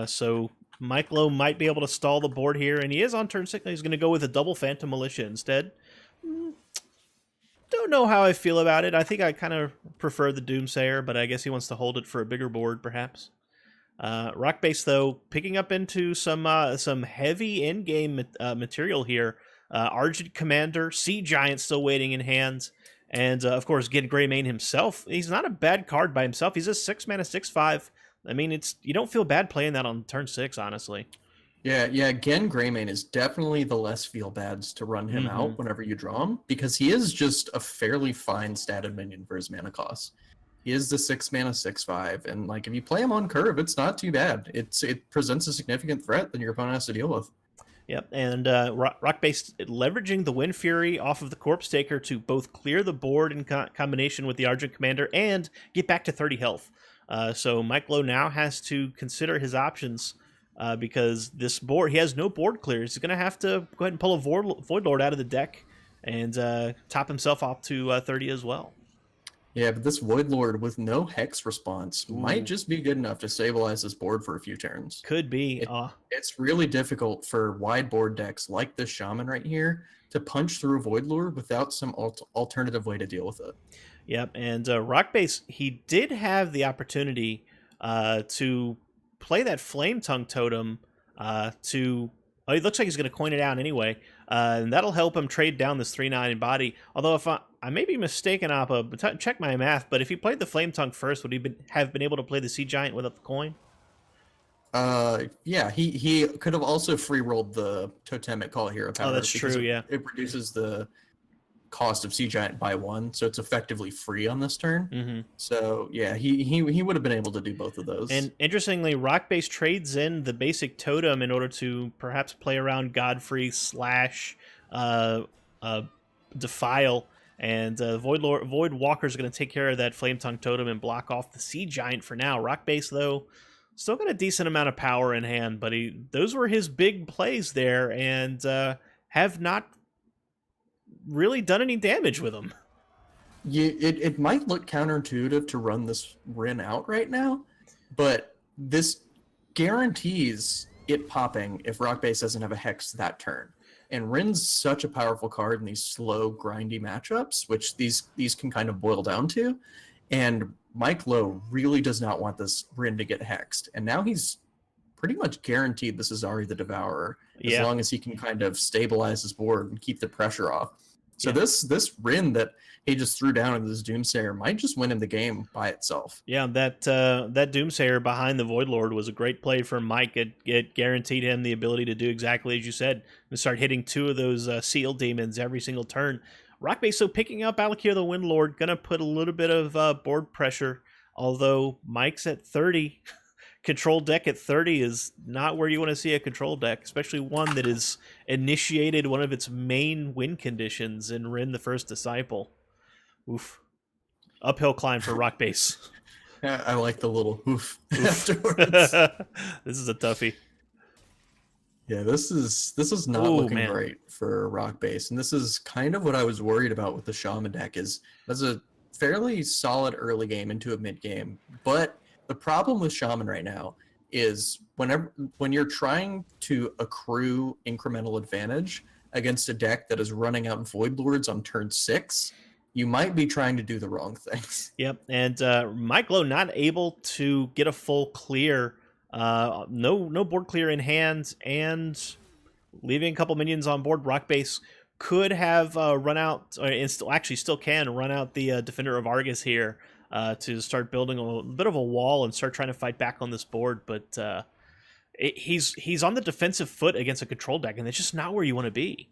[SPEAKER 1] So Mike Lowe might be able to stall the board here, and he is on turn 6. He's going to go with a double Phantom Militia instead. don't know how I feel about it. I think I kind of prefer the Doomsayer, but I guess he wants to hold it for a bigger board, perhaps. Rockbase, though, picking up into some heavy in-game material here. Argent Commander, Sea Giant still waiting in hand, and of course, Gen Greymane himself. He's not a bad card by himself. He's a 6-mana 6/5. I mean, you don't feel bad playing that on turn 6, honestly.
[SPEAKER 2] Yeah. Gen Greymane is definitely the less feel bads to run him out whenever you draw him, because he is just a fairly fine statted minion for his mana cost. He is the 6-mana 6/5, and like if you play him on curve, it's not too bad. It presents a significant threat that your opponent has to deal with.
[SPEAKER 1] Yep, and Rockbase leveraging the Wind Fury off of the Corpse Taker to both clear the board in combination with the Argent Commander and get back to 30 health. So Mike Lowe now has to consider his options because this board, he has no board clears. He's going to have to go ahead and pull a Void Lord out of the deck and top himself off to 30 as well.
[SPEAKER 2] Yeah, but this Void Lord with no Hex response might just be good enough to stabilize this board for a few turns.
[SPEAKER 1] Could be.
[SPEAKER 2] It's really difficult for wide board decks like this Shaman right here to punch through Void Lord without some alternative way to deal with it.
[SPEAKER 1] Yep, and Rockbase, he did have the opportunity to play that Flame Tongue Totem to... Oh, it looks like he's going to coin it out anyway, and that'll help him trade down this 3/9 body. Although if I may be mistaken, Appa, but check my math, but if he played the Flame Tongue first, would he have been able to play the Sea Giant without the coin?
[SPEAKER 2] Yeah, he could have also free rolled the Totemic Call Hero Power.
[SPEAKER 1] Oh, that's true, yeah.
[SPEAKER 2] It reduces the cost of Sea Giant by 1, so it's effectively free on this turn. So yeah, he would have been able to do both of those.
[SPEAKER 1] And interestingly, Rockbase trades in the basic totem in order to perhaps play around Godfrey / Defile, and Void Walker is going to take care of that Flame Tongue Totem and block off the Sea Giant for now. Rockbase, though, still got a decent amount of power in hand, but those were his big plays there, and have not really done any damage with them.
[SPEAKER 2] Yeah, it might look counterintuitive to run this Rin out right now, but this guarantees it popping if Rockbase doesn't have a Hex that turn. And Rin's such a powerful card in these slow, grindy matchups, which these can kind of boil down to. And Mike Lowe really does not want this Rin to get hexed. And now he's pretty much guaranteed this is Ari the Devourer, as long as he can kind of stabilize his board and keep the pressure off. So this Rin that he just threw down in this Doomsayer might just win him the game by itself.
[SPEAKER 1] Yeah, that Doomsayer behind the Void Lord was a great play for Mike. It guaranteed him the ability to do exactly as you said, and start hitting 2 of those Seal Demons every single turn. Rockbase, so picking up Alakir the Wind Lord, going to put a little bit of board pressure, although Mike's at 30. Control deck at 30 is not where you want to see a control deck, especially one that has initiated one of its main win conditions in Rin the First Disciple. Oof. Uphill climb for Rockbase.
[SPEAKER 2] I like the little oof afterwards.
[SPEAKER 1] This is a toughie.
[SPEAKER 2] Yeah, this is not looking great for Rockbase, and this is kind of what I was worried about with the Shaman deck. Is that's a fairly solid early game into a mid game, but the problem with Shaman right now is when you're trying to accrue incremental advantage against a deck that is running out Void Lords on turn 6, you might be trying to do the wrong things.
[SPEAKER 1] Yep, and Mike Lowe not able to get a full clear, no board clear in hand, and leaving a couple minions on board. Rockbase could have run out, and still can run out the Defender of Argus here. To start building a bit of a wall and start trying to fight back on this board, but he's on the defensive foot against a control deck, and it's just not where you want to be.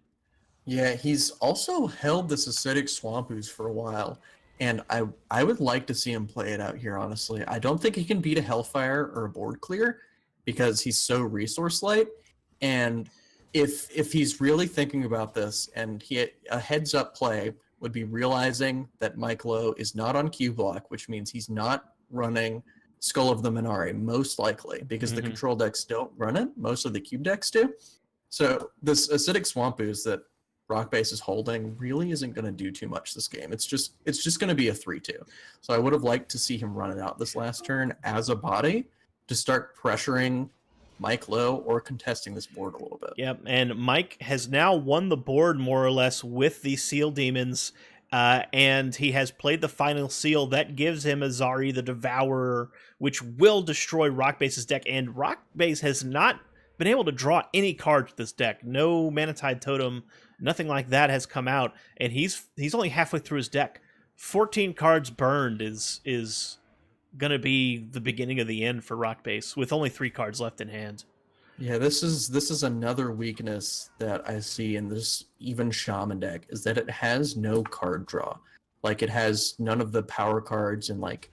[SPEAKER 2] Yeah, he's also held this Acidic Swamp Ooze for a while, and I would like to see him play it out here, honestly. I don't think he can beat a Hellfire or a board clear because he's so resource light, and if he's really thinking about this, and a heads up play would be realizing that Mike Lowe is not on Q block, which means he's not running Skull of the Minari, most likely, because the control decks don't run it. Most of the cube decks do. So this Acidic Swamp Ooze that Rockbase is holding really isn't going to do too much this game. It's just going to be a 3-2. So I would have liked to see him run it out this last turn as a body to start pressuring Mike Lowe or contesting this board a little bit.
[SPEAKER 1] Yep, and Mike has now won the board more or less with the Seal Demons And he has played the final seal that gives him Azari the Devourer, which will destroy Rockbase's deck. And Rockbase has not been able to draw any cards with this deck. No Manatide Totem, nothing like that has come out, and he's only halfway through his deck. 14 cards burned is gonna be the beginning of the end for Rockbase with only 3 cards left in hand.
[SPEAKER 2] Yeah, this is another weakness that I see in this even Shaman deck, is that it has no card draw. Like, it has none of the power cards in like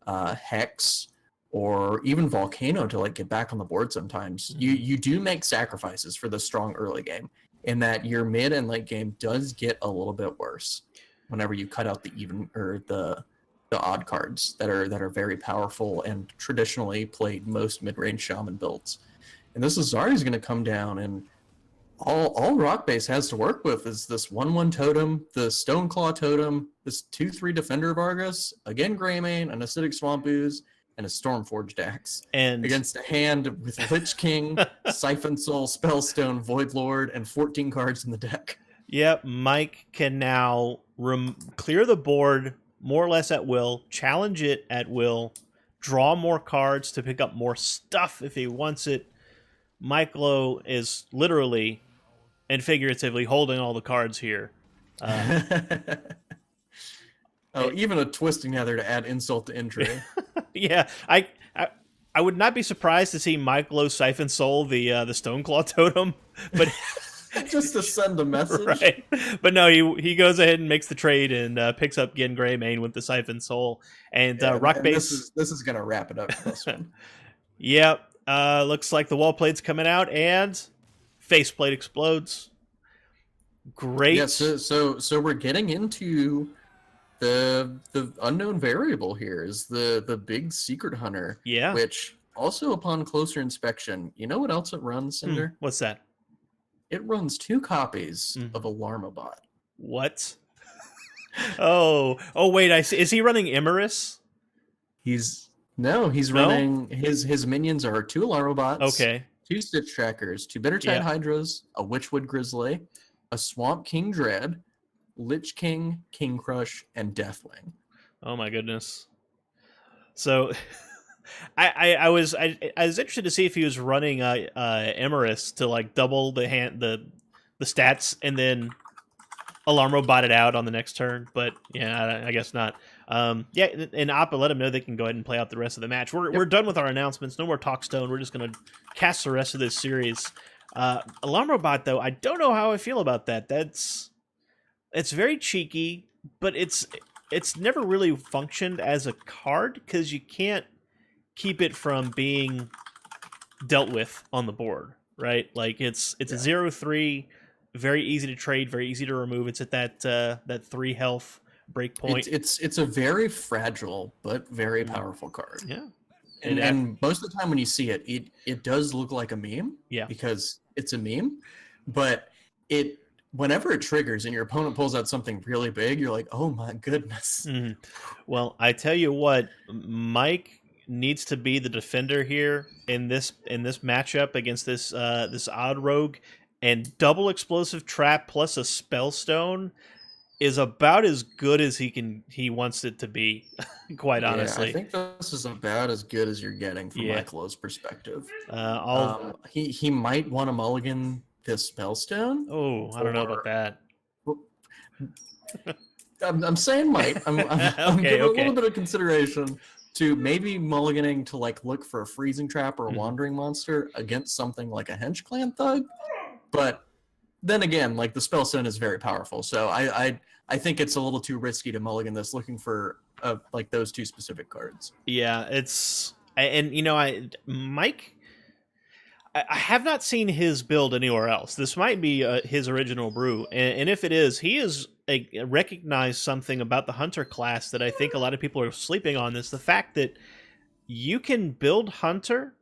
[SPEAKER 2] Hex or even Volcano to like get back on the board sometimes. You do make sacrifices for the strong early game, in that your mid and late game does get a little bit worse whenever you cut out the even or the odd cards that are very powerful and traditionally played most mid-range Shaman builds. And this Azari is going to come down, and all Rockbase has to work with is this 1/1 totem, the Stoneclaw totem, this 2/3 Defender of Argus, again Greymane, an Acidic Swamp Ooze, and a Stormforged Axe.
[SPEAKER 1] And
[SPEAKER 2] against a hand with Lich King, Siphon Soul, Spellstone, Void Lord, and 14 cards in the deck.
[SPEAKER 1] Yep, Mike can now clear the board more or less at will, challenge it at will, draw more cards to pick up more stuff if he wants it. Mike Lowe is literally and figuratively holding all the cards here.
[SPEAKER 2] Even a Twisting Nether to add insult to injury.
[SPEAKER 1] Yeah, I would not be surprised to see Mike Lowe Siphon Soul the Stoneclaw totem, but
[SPEAKER 2] just to send a message.
[SPEAKER 1] Right. But no, he goes ahead and makes the trade and picks up Gen Greymane with the Siphon Soul. And Rockbase...
[SPEAKER 2] This is going to wrap it up for this one.
[SPEAKER 1] Yep. Looks like the wall plate's coming out, and faceplate explodes. Great.
[SPEAKER 2] Yeah, so we're getting into the unknown variable here, is the big secret hunter.
[SPEAKER 1] Yeah.
[SPEAKER 2] Which also, upon closer inspection, you know what else it runs, Cinder?
[SPEAKER 1] What's that?
[SPEAKER 2] It runs 2 copies of Alarmabot.
[SPEAKER 1] What? oh wait, I see. Is he running Imerus?
[SPEAKER 2] He's running his minions are 2 Alarmabots.
[SPEAKER 1] Okay.
[SPEAKER 2] 2 Stitch Trackers, 2 Bittertide Hydras, a Witchwood Grizzly, a Swamp King Dread, Lich King, King Crush, and Deathwing.
[SPEAKER 1] Oh my goodness. So I was interested to see if he was running Imerus to like double the stats and then Alarmobot it out on the next turn, but yeah, I guess not. And Appa, let them know they can go ahead and play out the rest of the match. We're done with our announcements. No more Talkstone. We're just going to cast the rest of this series. Alarmobot, though, I don't know how I feel about that. It's very cheeky, but it's never really functioned as a card because you can't keep it from being dealt with on the board, right? Like it's a 0/3, very easy to trade, very easy to remove. It's at that 3 health break point.
[SPEAKER 2] It's a very fragile but very powerful card.
[SPEAKER 1] Yeah.
[SPEAKER 2] And most of the time when you see it does look like a meme.
[SPEAKER 1] Yeah.
[SPEAKER 2] Because it's a meme. But whenever it triggers and your opponent pulls out something really big, you're like, oh my goodness.
[SPEAKER 1] Mm-hmm. Well, I tell you what, Mike needs to be the defender here in this matchup against this odd rogue, and double explosive trap plus a spellstone is about as good as he wants it to be. Quite honestly,
[SPEAKER 2] I think this is about as good as you're getting from Mike Lowe's perspective. He might want to mulligan this spellstone.
[SPEAKER 1] Oh, I don't know about that.
[SPEAKER 2] I'm saying might. I'm giving a little bit of consideration to maybe mulliganing to like look for a freezing trap or a wandering monster against something like a Hench Clan Thug. But then again, like the spellstone is very powerful, so I think it's a little too risky to mulligan this looking for like those 2 specific cards.
[SPEAKER 1] Yeah, Mike, I have not seen his build anywhere else. This might be his original brew, and if it is, he has recognized something about the Hunter class that I think a lot of people are sleeping on. This the fact that you can build Hunter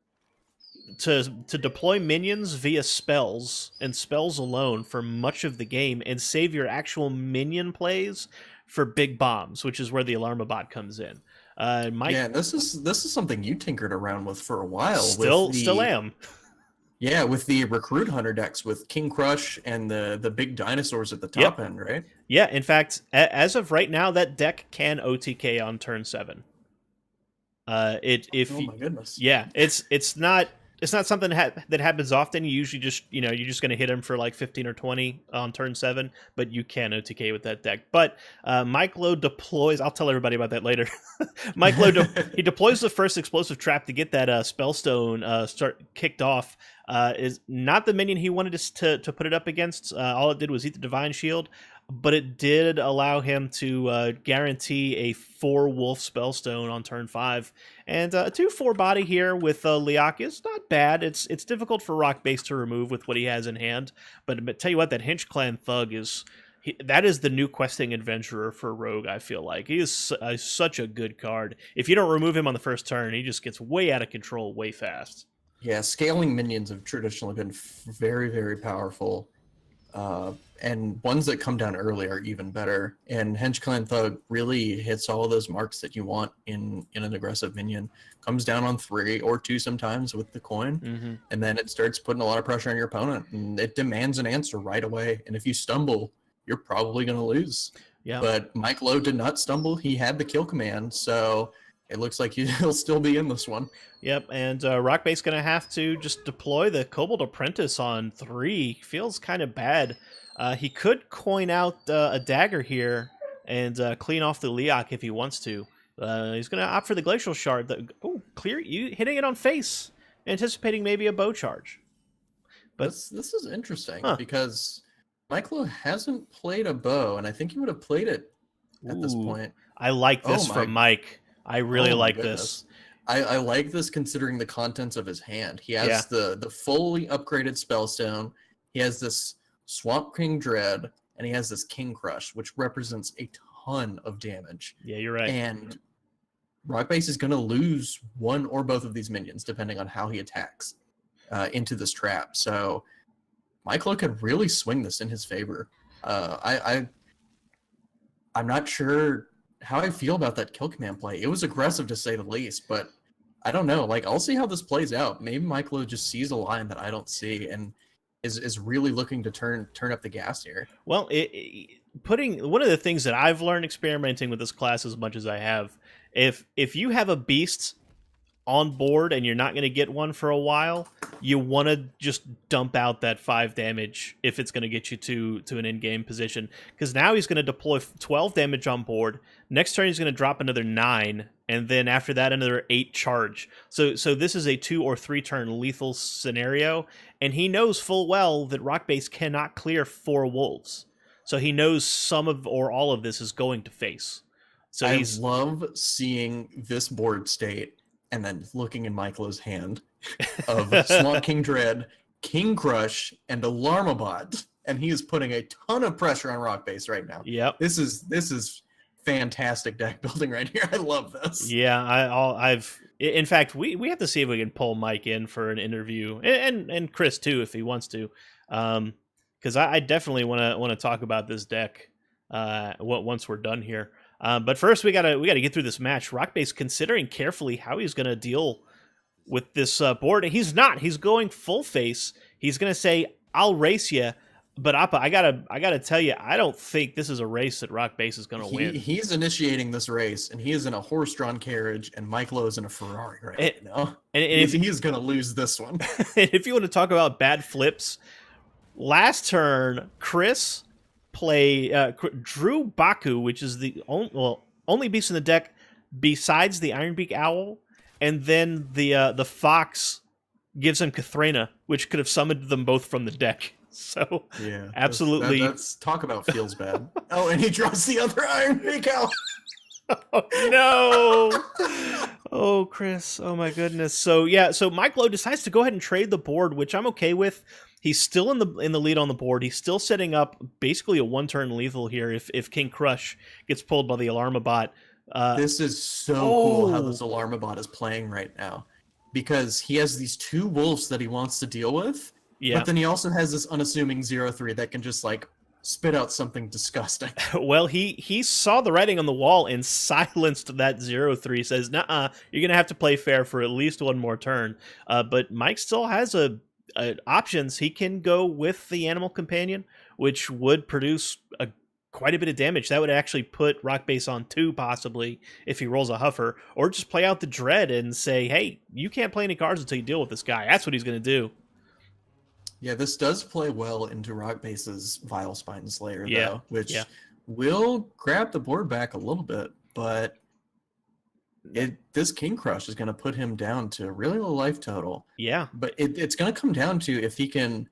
[SPEAKER 1] to deploy minions via spells and spells alone for much of the game and save your actual minion plays for big bombs, which is where the Alarmabot comes in. Mike,
[SPEAKER 2] this is something you tinkered around with for a while.
[SPEAKER 1] Still am.
[SPEAKER 2] Yeah, with the Recruit Hunter decks with King Crush and the big dinosaurs at the
[SPEAKER 1] Yep.
[SPEAKER 2] top end, right?
[SPEAKER 1] Yeah, in fact, as of right now, that deck can OTK on turn 7. If
[SPEAKER 2] Oh my goodness.
[SPEAKER 1] yeah, it's not something that happens often. You usually just you're just going to hit him for like 15 or 20 on turn 7, but you can OTK with that deck. But Mike Lowe deploys. I'll tell everybody about that later. Mike Lowe he deploys the first explosive trap to get that Spellstone start kicked off. Is not the minion he wanted to put it up against. All it did was eat the Divine Shield, but it did allow him to guarantee a 4-wolf Spellstone on turn 5. And a 2/4 body here with Leok is not bad. It's difficult for Rock Base to remove with what he has in hand. But tell you what, that Hinch Clan Thug is... that is the new questing adventurer for Rogue, I feel like. He is such a good card. If you don't remove him on the first turn, he just gets way out of control way fast.
[SPEAKER 2] Yeah, scaling minions have traditionally been very, very powerful. And ones that come down early are even better. And Hench Clan Thug really hits all of those marks that you want in an aggressive minion. Comes down on 3 or 2 sometimes with the coin, and then it starts putting a lot of pressure on your opponent, and it demands an answer right away. And if you stumble, you're probably going to lose.
[SPEAKER 1] Yeah.
[SPEAKER 2] But Mike Lowe did not stumble. He had the kill command, so it looks like he'll still be in this one.
[SPEAKER 1] Yep, and Rockbase going to have to just deploy the Kobold Apprentice on 3. Feels kind of bad. He could coin out a dagger here and clean off the Leok if he wants to. He's going to opt for the Glacial Shard. Clear, you hitting it on face, anticipating maybe a bow charge.
[SPEAKER 2] But this is interesting because Mike Lowe hasn't played a bow, and I think he would have played it at this point.
[SPEAKER 1] I like this from Mike. I really like this.
[SPEAKER 2] I like this considering the contents of his hand. He has the fully upgraded Spellstone. He has this Swamp King Dread, and he has this King Crush, which represents a ton of damage.
[SPEAKER 1] Yeah, you're right.
[SPEAKER 2] And Rockbase is going to lose one or both of these minions, depending on how he attacks into this trap. So Mike Lowe could really swing this in his favor. I'm not sure how I feel about that kill command play. It was aggressive to say the least, but I don't know. Like, I'll see how this plays out. Maybe Mike Lowe just sees a line that I don't see and is really looking to turn up the gas here.
[SPEAKER 1] Well, putting one of the things that I've learned experimenting with this class as much as I have, if you have a beast on board and you're not going to get one for a while, you want to just dump out that 5 damage if it's going to get you to an in-game position. Because now he's going to deploy 12 damage on board. Next turn he's going to drop another 9, and then after that another 8 charge. So this is a 2 or 3 turn lethal scenario, and he knows full well that Rockbase cannot clear 4 wolves. So he knows some of or all of this is going to face. So
[SPEAKER 2] I love seeing this board state and then looking in Mike Lowe's hand of Swamp King Dread, King Crush, and Alarmabot, and he is putting a ton of pressure on Rockbase right now.
[SPEAKER 1] Yep.
[SPEAKER 2] This is fantastic deck building right here. I love this.
[SPEAKER 1] Yeah, I've in fact we have to see if we can pull Mike in for an interview, and Chris too if he wants to, because I definitely want to talk about this deck once we're done here. But first we gotta get through this match. Rockbase considering carefully how he's gonna deal with this board. He's not. He's going full face. He's gonna say, "I'll race you," but Appa, I gotta tell you, I don't think this is a race that Rockbase is gonna win.
[SPEAKER 2] He's initiating this race, and he is in a horse-drawn carriage, and Mike Lowe is in a Ferrari right now. And if he's gonna lose this one,
[SPEAKER 1] if you want to talk about bad flips, last turn Chris drew Baku, which is the only beast in the deck besides the Ironbeak Owl, and then the Fox gives him Kathrena, which could have summoned them both from the deck. So
[SPEAKER 2] yeah,
[SPEAKER 1] absolutely.
[SPEAKER 2] That's talk about feels bad. Oh, and he draws the other Ironbeak Owl.
[SPEAKER 1] Oh, no. Oh, Chris. Oh, my goodness. So, yeah. So, Mike Lowe decides to go ahead and trade the board, which I'm okay with. He's still in the lead on the board. He's still setting up basically a 1-turn lethal here if King Crush gets pulled by the Alarmabot.
[SPEAKER 2] This is so cool how this Alarmabot is playing right now. Because he has these 2 wolves that he wants to deal with. Yeah. But then he also has this unassuming 0/3 that can just, like, spit out something disgusting.
[SPEAKER 1] Well, he saw the writing on the wall and silenced that 0/3. Says, "Nuh-uh, you're gonna have to play fair for at least one more turn." But Mike still has a options, he can go with the Animal Companion, which would produce quite a bit of damage. That would actually put Rock Base on 2 possibly if he rolls a Huffer, or just play out the Dread and say, hey, you can't play any cards until you deal with this guy. That's what he's going to do.
[SPEAKER 2] Yeah, this does play well into Rock Base's Vile Spine Slayer, though, which will grab the board back a little bit, but this King Crush is going to put him down to really low life total.
[SPEAKER 1] Yeah.
[SPEAKER 2] But it's going to come down to if he can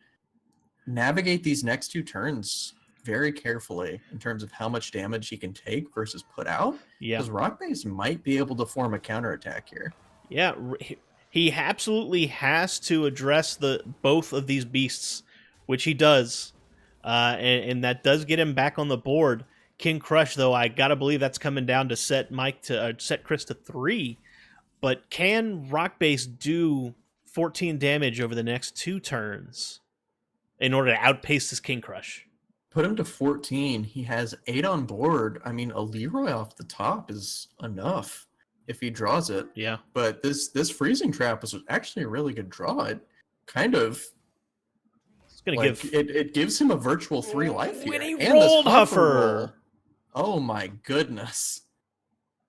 [SPEAKER 2] navigate these next 2 turns very carefully in terms of how much damage he can take versus put out.
[SPEAKER 1] Yeah.
[SPEAKER 2] Because Rock Base might be able to form a counterattack here.
[SPEAKER 1] Yeah, he absolutely has to address both of these beasts, which he does. And that does get him back on the board. King Crush, though, I gotta believe that's coming down to set Chris to 3. But can Rock Base do 14 damage over the next 2 turns in order to outpace this King Crush?
[SPEAKER 2] Put him to 14. He has 8 on board. I mean, a Leroy off the top is enough if he draws it.
[SPEAKER 1] Yeah.
[SPEAKER 2] But this Freezing Trap was actually a really good draw. It kind of it gives him a virtual 3 life here.
[SPEAKER 1] When he rolled Huffer.
[SPEAKER 2] Oh my goodness.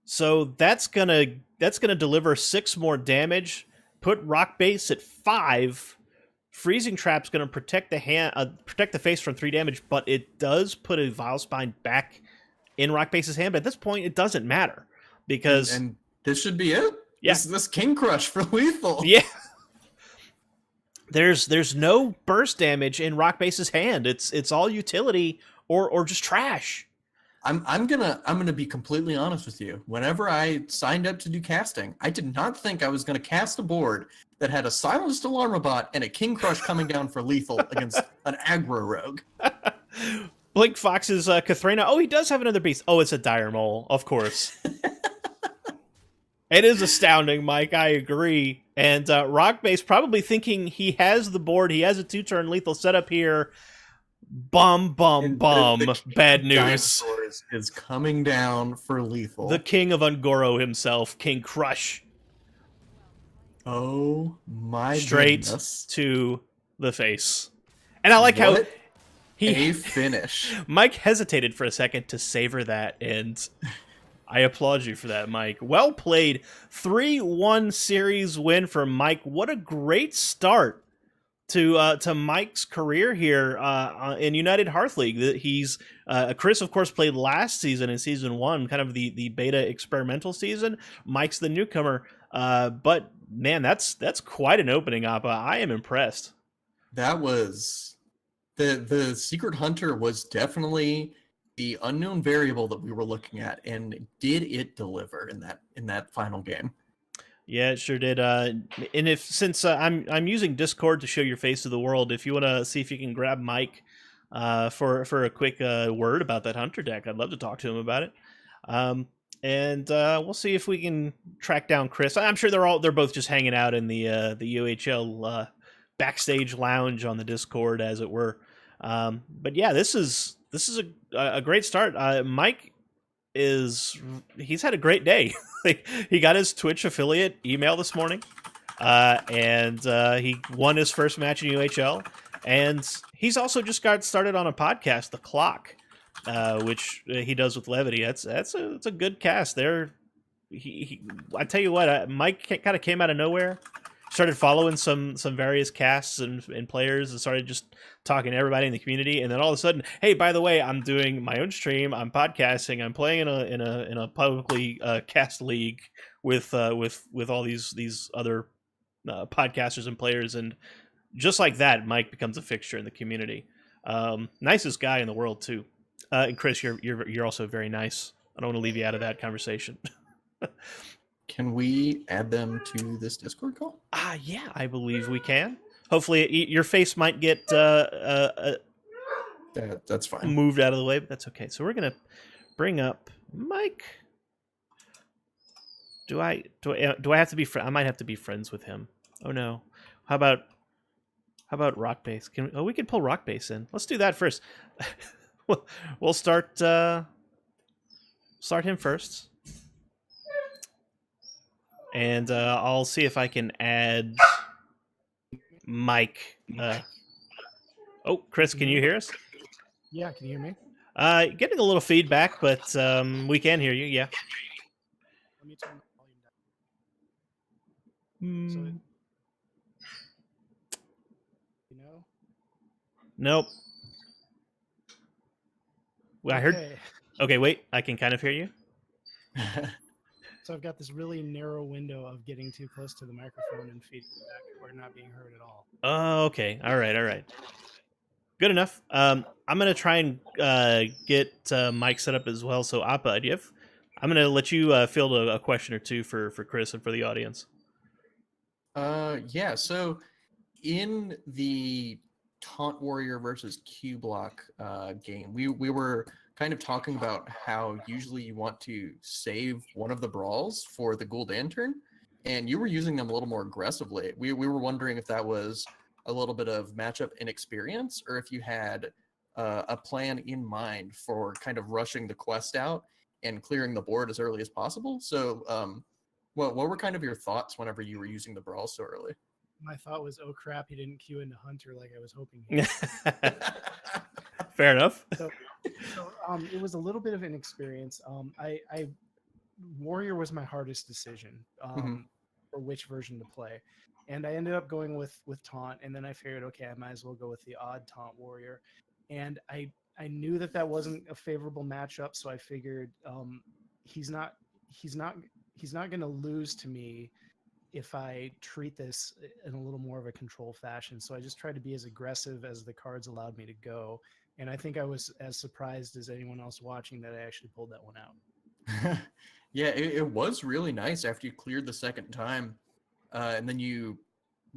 [SPEAKER 1] So that's gonna deliver 6 more damage. Put Rock Base at 5. Freezing Trap's gonna protect the face from 3 damage, but it does put a Vile Spine back in Rock Base's hand. But at this point, it doesn't matter because
[SPEAKER 2] and this should be it.
[SPEAKER 1] Yeah.
[SPEAKER 2] This King Crush for lethal.
[SPEAKER 1] Yeah. There's no burst damage in Rock Base's hand. It's all utility or just trash.
[SPEAKER 2] I'm gonna be completely honest with you. Whenever I signed up to do casting, I did not think I was gonna cast a board that had a Silenced Alarmabot and a King Crush coming down for lethal against an aggro rogue.
[SPEAKER 1] Blink Fox's Kathrina. Oh, he does have another beast. Oh, it's a Dire Mole, of course. It is astounding, Mike. I agree. And Rock Base probably thinking he has the board. He has a 2-turn lethal setup here. Bum. Bad news.
[SPEAKER 2] Is coming down for lethal.
[SPEAKER 1] The king of Ungoro himself, King Crush.
[SPEAKER 2] Oh my
[SPEAKER 1] Straight
[SPEAKER 2] goodness.
[SPEAKER 1] to the face. And I like how
[SPEAKER 2] a finish.
[SPEAKER 1] Mike hesitated for a second to savor that, and I applaud you for that, Mike. Well played. 3-1 series win for Mike. What a great start to Mike's career here in United Hearth League. He's Chris, of course, played last season in season 1, kind of the beta experimental season. Mike's the newcomer, but man, that's quite an opening, Appa. I am impressed.
[SPEAKER 2] That was the Secret Hunter was definitely the unknown variable that we were looking at, and did it deliver in that final game?
[SPEAKER 1] Yeah, it sure did. And since I'm using Discord to show your face to the world, if you want to see if you can grab Mike for a quick word about that Hunter deck, I'd love to talk to him about it. And we'll see if we can track down Chris. I'm sure they're both just hanging out in the UHL backstage lounge on the Discord, as it were. But yeah, this is a great start. Mike he's had a great day. He got his Twitch affiliate email this morning, and he won his first match in UHL, and he's also just got started on a podcast, The Clock, which he does with Levity. It's a good cast there. I tell you what, Mike kind of came out of nowhere. Started following some various casts and players, and started just talking to everybody in the community. And then all of a sudden, hey, by the way, I'm doing my own stream. I'm podcasting. I'm playing in a publicly cast league with all these other podcasters and players. And just like that, Mike becomes a fixture in the community. Nicest guy in the world too. And Chris, you're also very nice. I don't want to leave you out of that conversation.
[SPEAKER 2] Can we add them to this Discord call?
[SPEAKER 1] Yeah, I believe we can. Hopefully, your face might get
[SPEAKER 2] that's fine.
[SPEAKER 1] Moved out of the way, but that's okay. So we're gonna bring up Mike. Do I have to be I might have to be friends with him. Oh no. How about Rock Base? We can pull Rock Base in. Let's do that first. We'll start him first. And I'll see if I can add Mike. Oh, Chris, can you hear us?
[SPEAKER 3] Yeah, can you hear me?
[SPEAKER 1] Getting a little feedback, but we can hear you. Yeah.
[SPEAKER 3] Let me turn the volume down. So,
[SPEAKER 1] Mm.
[SPEAKER 3] you know?
[SPEAKER 1] Nope. Well, I heard.
[SPEAKER 3] Okay.
[SPEAKER 1] Okay, wait. I can kind of hear you.
[SPEAKER 3] So I've got this really narrow window of getting too close to the microphone and feeding back or not being heard at all.
[SPEAKER 1] Oh, okay. All right. All right. Good enough. I'm gonna try and get Mike set up as well. So, Appa, do you have? I'm gonna let you field a question or two for Chris and for the audience.
[SPEAKER 2] Yeah. So in the Taunt Warrior versus Q Block game, we were kind of talking about how usually you want to save one of the brawls for the Gul'dan turn, and you were using them a little more aggressively. We were wondering if that was a little bit of matchup inexperience, or if you had a plan in mind for kind of rushing the quest out and clearing the board as early as possible. So, what were kind of your thoughts whenever you were using the brawl so early?
[SPEAKER 3] My thought was, oh crap, he didn't queue into Hunter like I was hoping he would.
[SPEAKER 1] Fair enough.
[SPEAKER 3] So it was a little bit of an experience. I Warrior was my hardest decision for which version to play, and I ended up going with Taunt, and then I figured, okay, I might as well go with the odd Taunt Warrior, and I knew that wasn't a favorable matchup, so I figured he's not going to lose to me if I treat this in a little more of a control fashion. So I just tried to be as aggressive as the cards allowed me to go. And I think I was as surprised as anyone else watching that I actually pulled that one out.
[SPEAKER 2] Yeah, it was really nice after you cleared the second time. And then you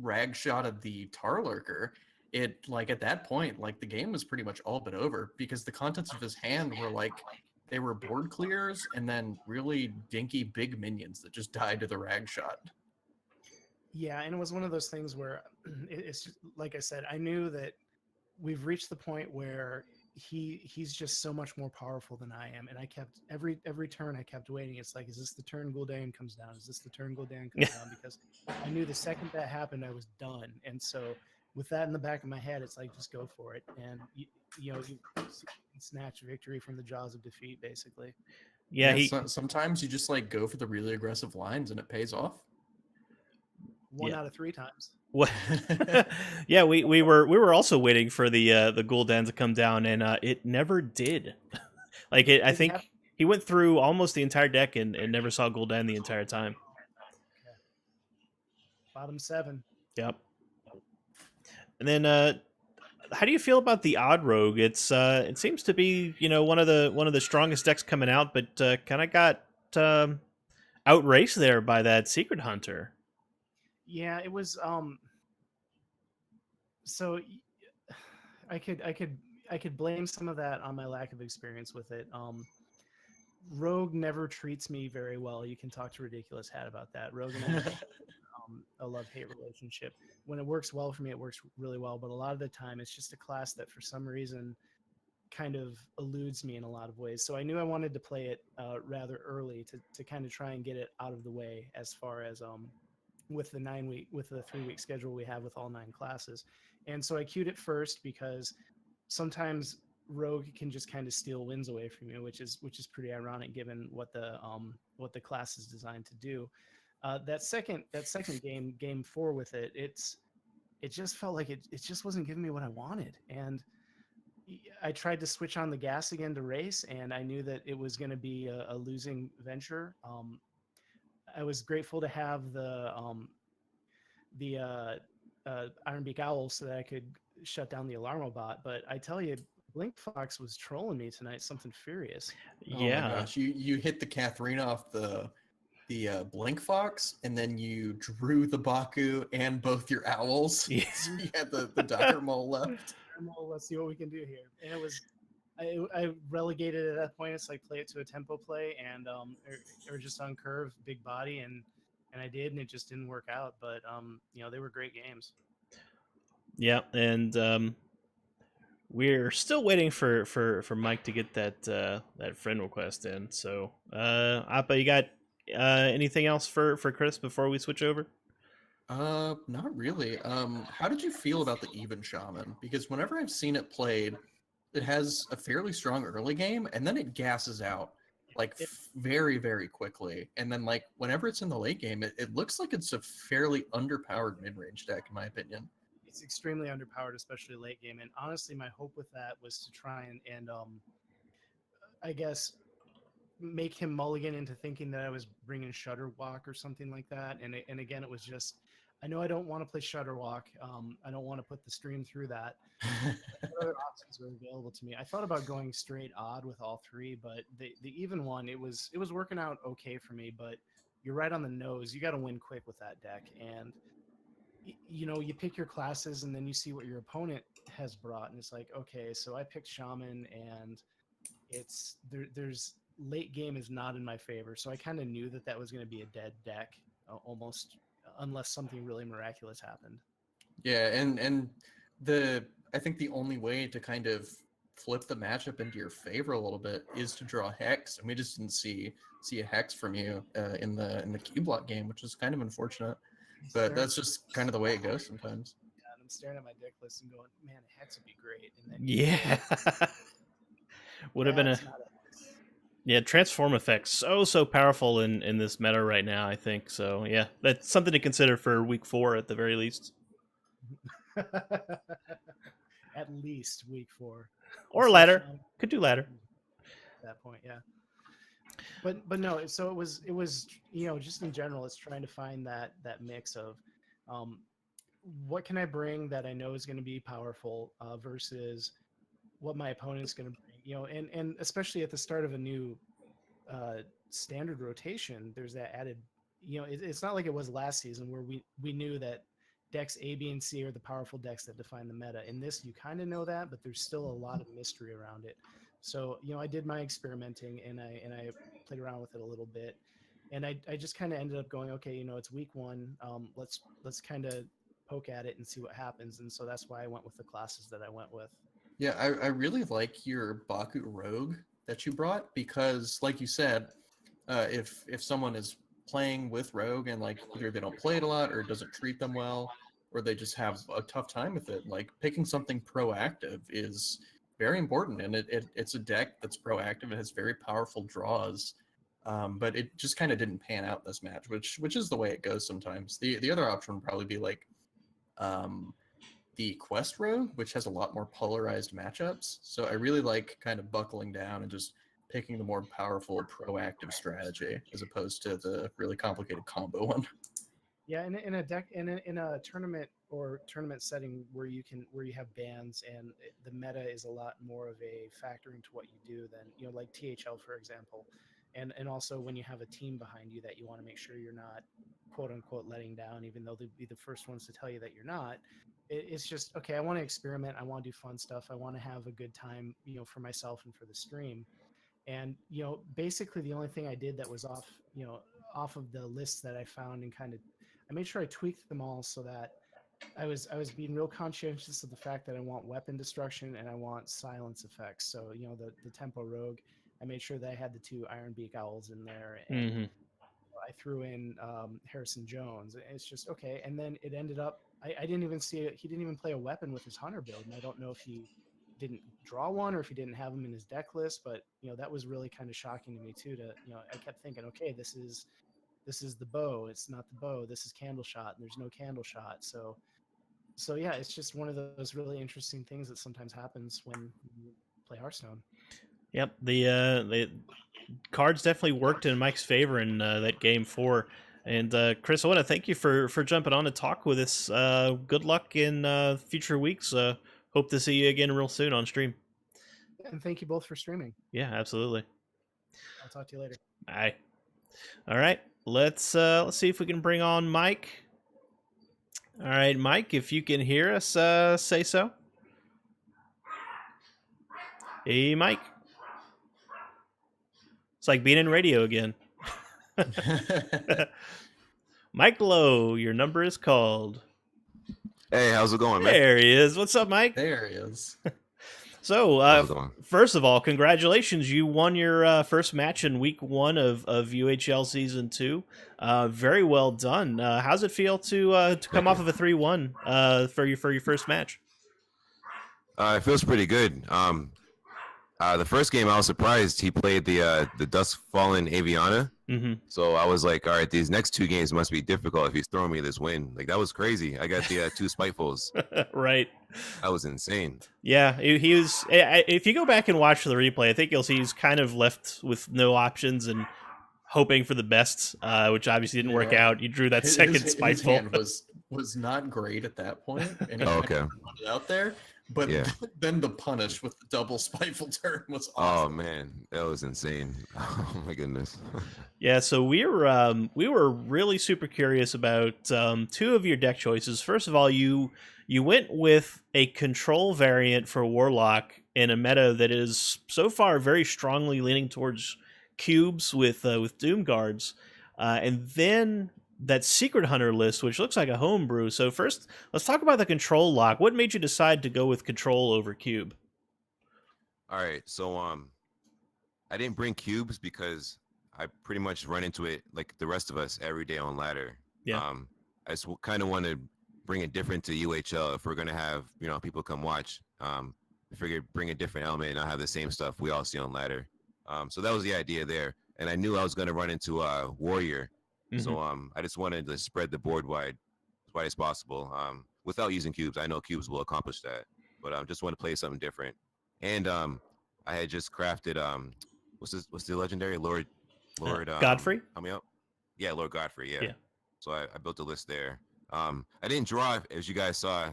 [SPEAKER 2] rag shotted the Tar Lurker. It, like, at that point, like, the game was pretty much all but over because the contents of his hand were like, they were board clears and then really dinky big minions that just died to the rag shot.
[SPEAKER 3] Yeah, and it was one of those things where it's just, like I said, I knew that we've reached the point where he's just so much more powerful than I am, and I kept every turn I kept waiting. It's like, is this the turn Gul'dan comes down? Is this the turn Gul'dan comes down? Because I knew the second that happened, I was done. And so with that in the back of my head, it's like, just go for it, and you snatch victory from the jaws of defeat, basically.
[SPEAKER 1] Yeah,
[SPEAKER 2] sometimes you just like go for the really aggressive lines and it pays off.
[SPEAKER 3] One out of 3 times.
[SPEAKER 1] What? Yeah, we were also waiting for the Gul'dan to come down, and it never did. Like I think he went through almost the entire deck and never saw Gul'dan the entire time.
[SPEAKER 3] Okay. Bottom 7.
[SPEAKER 1] Yep. And then how do you feel about the Odd Rogue? It's it seems to be, one of the strongest decks coming out, but kind of got outraced there by that Secret Hunter.
[SPEAKER 3] Yeah, it was so I could blame some of that on my lack of experience with it. Rogue never treats me very well. You can talk to Ridiculous Hat about that. Rogue and I a love-hate relationship. When it works well for me, it works really well, but a lot of the time it's just a class that for some reason kind of eludes me in a lot of ways. So I knew I wanted to play it rather early to kind of try and get it out of the way as far as with the 3-week schedule we have with all 9 classes. And so I queued it first because sometimes Rogue can just kind of steal wins away from you, which is pretty ironic given what the class is designed to do. That second game 4 with it, it just felt like it just wasn't giving me what I wanted. And I tried to switch on the gas again to race, and I knew that it was going to be a losing venture. I was grateful to have the Ironbeak Owl so that I could shut down the Alarmobot. But I tell you, Blink Fox was trolling me tonight, something furious.
[SPEAKER 1] Yeah.
[SPEAKER 2] Oh my gosh, you hit the Catherine off the Blink Fox, and then you drew the Baku and both your owls.
[SPEAKER 1] Yeah.
[SPEAKER 2] So you had the Docker Mole left.
[SPEAKER 3] Let's see what we can do here. And it was, I relegated at that point. It's like, play it to a tempo play and or just on curve, big body, and I did, and it just didn't work out. But they were great games.
[SPEAKER 1] Yeah, and we're still waiting for Mike to get that friend request in. So, Appa, you got anything else for Chris before we switch over?
[SPEAKER 2] Not really. How did you feel about the even shaman? Because whenever I've seen it played, it has a fairly strong early game, and then it gasses out like very, very quickly. And then like whenever it's in the late game, it looks like it's a fairly underpowered mid-range deck, in my opinion.
[SPEAKER 3] It's extremely underpowered, especially late game. And honestly, my hope with that was to try and I guess make him mulligan into thinking that I was bringing Shutterwalk or something like that. And again, it was just, I know I don't want to play Shutterwalk. I don't want to put the stream through that. What other options were available to me? I thought about going straight odd with all three, but the even one, it was working out okay for me. But you're right on the nose. You got to win quick with that deck, and you know, you pick your classes and then you see what your opponent has brought, and it's like, okay, so I picked Shaman, and it's there's late game is not in my favor, so I kind of knew that was going to be a dead deck, almost, unless something really miraculous happened.
[SPEAKER 2] Yeah, and the I think the only way to kind of flip the matchup into your favor a little bit is to draw Hex, and we just didn't see a Hex from you in the Q block game, which is kind of unfortunate. But that's just kind of the way it goes sometimes.
[SPEAKER 3] Yeah, and I'm staring at my deck list and going, man, a Hex would be great. And then
[SPEAKER 1] Yeah. Would have been a transform effect so powerful in this meta right now, I think. So yeah, that's something to consider for week 4 at the very least.
[SPEAKER 3] At least week 4.
[SPEAKER 1] Or ladder. Could do ladder.
[SPEAKER 3] At that point, yeah. But no, so it was you know, just in general, it's trying to find that mix of what can I bring that I know is going to be powerful versus what my opponent's going to bring, you know, and especially at the start of a new standard rotation, there's that added, you know, it's not like it was last season where we knew that decks A, B, and C are the powerful decks that define the meta. In this, you kind of know that, but there's still a lot of mystery around it. So, you know, I did my experimenting and I played around with it a little bit, and I just kind of ended up going, okay, you know, it's week 1. Let's kind of poke at it and see what happens. And so that's why I went with the classes that I went with.
[SPEAKER 2] Yeah, I really like your Baku Rogue that you brought, because like you said, if someone is playing with Rogue and like either they don't play it a lot or it doesn't treat them well, or they just have a tough time with it, like picking something proactive is very important. And it's a deck that's proactive. It has very powerful draws. But it just kind of didn't pan out this match, which is the way it goes sometimes. The other option would probably be like the Quest Rogue, which has a lot more polarized matchups. So I really like kind of buckling down and just picking the more powerful proactive strategy as opposed to the really complicated combo one.
[SPEAKER 3] Yeah, in a deck in a tournament or tournament setting where you have bans and the meta is a lot more of a factor into what you do than, you know, like THL for example, and also when you have a team behind you that you want to make sure you're not quote unquote letting down, even though they'll be the first ones to tell you that you're not. It's just, okay, I want to experiment, I want to do fun stuff, I want to have a good time, you know, for myself and for the stream. And, you know, basically the only thing I did that was off, you know, off of the list that I found, and kind of, I made sure I tweaked them all so that I was being real conscientious of the fact that I want weapon destruction and I want silence effects. So, you know, the Tempo Rogue, I made sure that I had the 2 Iron Beak Owls in there, and I threw in Harrison Jones. It's just, okay. And then it ended up, I didn't even see it. He didn't even play a weapon with his Hunter build. And I don't know if he didn't draw one or if he didn't have him in his deck list, but, you know, that was really kind of shocking to me too, to, you know, I kept thinking, okay, this is the bow. It's not the bow. This is candle shot, and there's no candle shot. So yeah, it's just one of those really interesting things that sometimes happens when you play Hearthstone.
[SPEAKER 1] Yep, the cards definitely worked in Mike's favor in that game 4. And Chris, I want to thank you for jumping on to talk with us. Good luck in future weeks. Hope to see you again real soon on stream.
[SPEAKER 3] And thank you both for streaming.
[SPEAKER 1] Yeah, absolutely.
[SPEAKER 3] I'll talk to you later.
[SPEAKER 1] Bye. All right, let's see if we can bring on Mike. All right, Mike, if you can hear us, say so. Hey, Mike. It's like being in radio again. Mike Lowe, your number is called.
[SPEAKER 4] Hey, how's it going, man?
[SPEAKER 1] There he is. What's up, Mike?
[SPEAKER 2] There he is.
[SPEAKER 1] So,
[SPEAKER 4] How's it going?
[SPEAKER 1] first of all, congratulations! You won your first match in week 1 of UHL season 2. Very well done. How's it feel to come
[SPEAKER 4] Thank
[SPEAKER 1] off
[SPEAKER 4] you.
[SPEAKER 1] of a 3-1 for your first match?
[SPEAKER 4] It feels pretty good. The first game I was surprised he played the Dusk Fallen Aviana.
[SPEAKER 1] Mm-hmm.
[SPEAKER 4] So I was like, all right, these next 2 games must be difficult if he's throwing me this win. Like that was crazy. I got the 2 spitefuls.
[SPEAKER 1] Right.
[SPEAKER 4] That was insane.
[SPEAKER 1] Yeah, he was. If you go back and watch the replay, I think you'll see he's kind of left with no options and hoping for the best, which obviously didn't work
[SPEAKER 2] Yeah.
[SPEAKER 1] out. You drew that
[SPEAKER 2] His
[SPEAKER 1] spiteful.
[SPEAKER 2] hand was not great at that point, and he
[SPEAKER 4] Oh,
[SPEAKER 2] kind
[SPEAKER 4] okay.
[SPEAKER 2] of put it out there. But
[SPEAKER 4] Yeah.
[SPEAKER 2] then the punish with the double spiteful turn was
[SPEAKER 4] Oh
[SPEAKER 2] awesome.
[SPEAKER 4] man, that was insane. Oh my goodness.
[SPEAKER 1] Yeah, so we were really super curious about 2 of your deck choices. First of all, you went with a control variant for Warlock in a meta that is so far very strongly leaning towards cubes with Doom Guards, and then that Secret Hunter list, which looks like a homebrew. So first, let's talk about the control lock. What made you decide to go with control over cube?
[SPEAKER 4] All right, so I didn't bring cubes because I pretty much run into it like the rest of us every day on ladder.
[SPEAKER 1] Yeah.
[SPEAKER 4] I just kind of want to bring it different to UHL if we're gonna have people come watch. I figured bring a different element and not have the same stuff we all see on ladder. So that was the idea there, and I knew I was gonna run into Warrior, so I just wanted to spread the board as wide as possible without using cubes. I know cubes will accomplish that, but I just want to play something different. And I had just crafted what's the legendary Lord
[SPEAKER 1] Godfrey?
[SPEAKER 4] Help me out. Yeah, Lord Godfrey.
[SPEAKER 1] Yeah.
[SPEAKER 4] So I built a list there. I didn't draw, as you guys saw,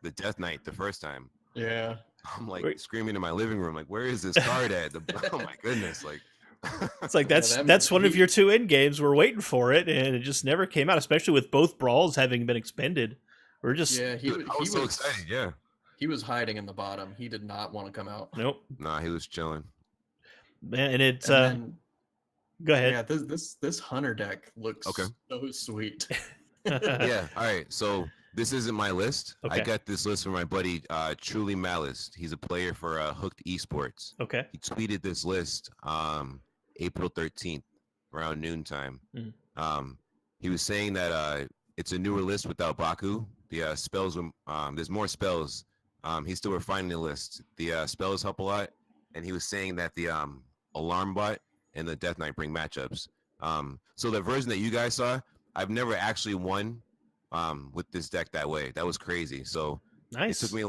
[SPEAKER 4] the Death Knight the first time.
[SPEAKER 2] Yeah.
[SPEAKER 4] I'm like
[SPEAKER 1] Wait.
[SPEAKER 4] screaming in my living room, like, where is this card at? Oh my goodness, like.
[SPEAKER 1] It's like
[SPEAKER 2] Yeah,
[SPEAKER 1] that's one of your 2 end games. We're waiting for it, and it just never came out. Especially with both brawls having been expended, we're just
[SPEAKER 2] Yeah,
[SPEAKER 4] I was so excited. Yeah.
[SPEAKER 2] He was hiding in the bottom. He did not want to come out.
[SPEAKER 1] nope.
[SPEAKER 4] Nah, he was chilling.
[SPEAKER 1] Man, and it's
[SPEAKER 2] And then,
[SPEAKER 1] go ahead.
[SPEAKER 2] yeah, this hunter deck looks
[SPEAKER 4] Okay.
[SPEAKER 2] so sweet.
[SPEAKER 4] Yeah. All right. So this isn't my list.
[SPEAKER 1] Okay.
[SPEAKER 4] I got this list from my buddy Truly Malice. He's a player for Hooked Esports.
[SPEAKER 1] Okay.
[SPEAKER 4] He tweeted this list April 13th around noontime. He was saying that it's a newer list without Baku. The spells, there's more spells. He's still refining the list. The spells help a lot, and he was saying that the Alarm Bot and the Death Knight bring matchups. So the version that you guys saw, I've never actually won with this deck that way. That was crazy. So
[SPEAKER 1] Nice.
[SPEAKER 4] it took me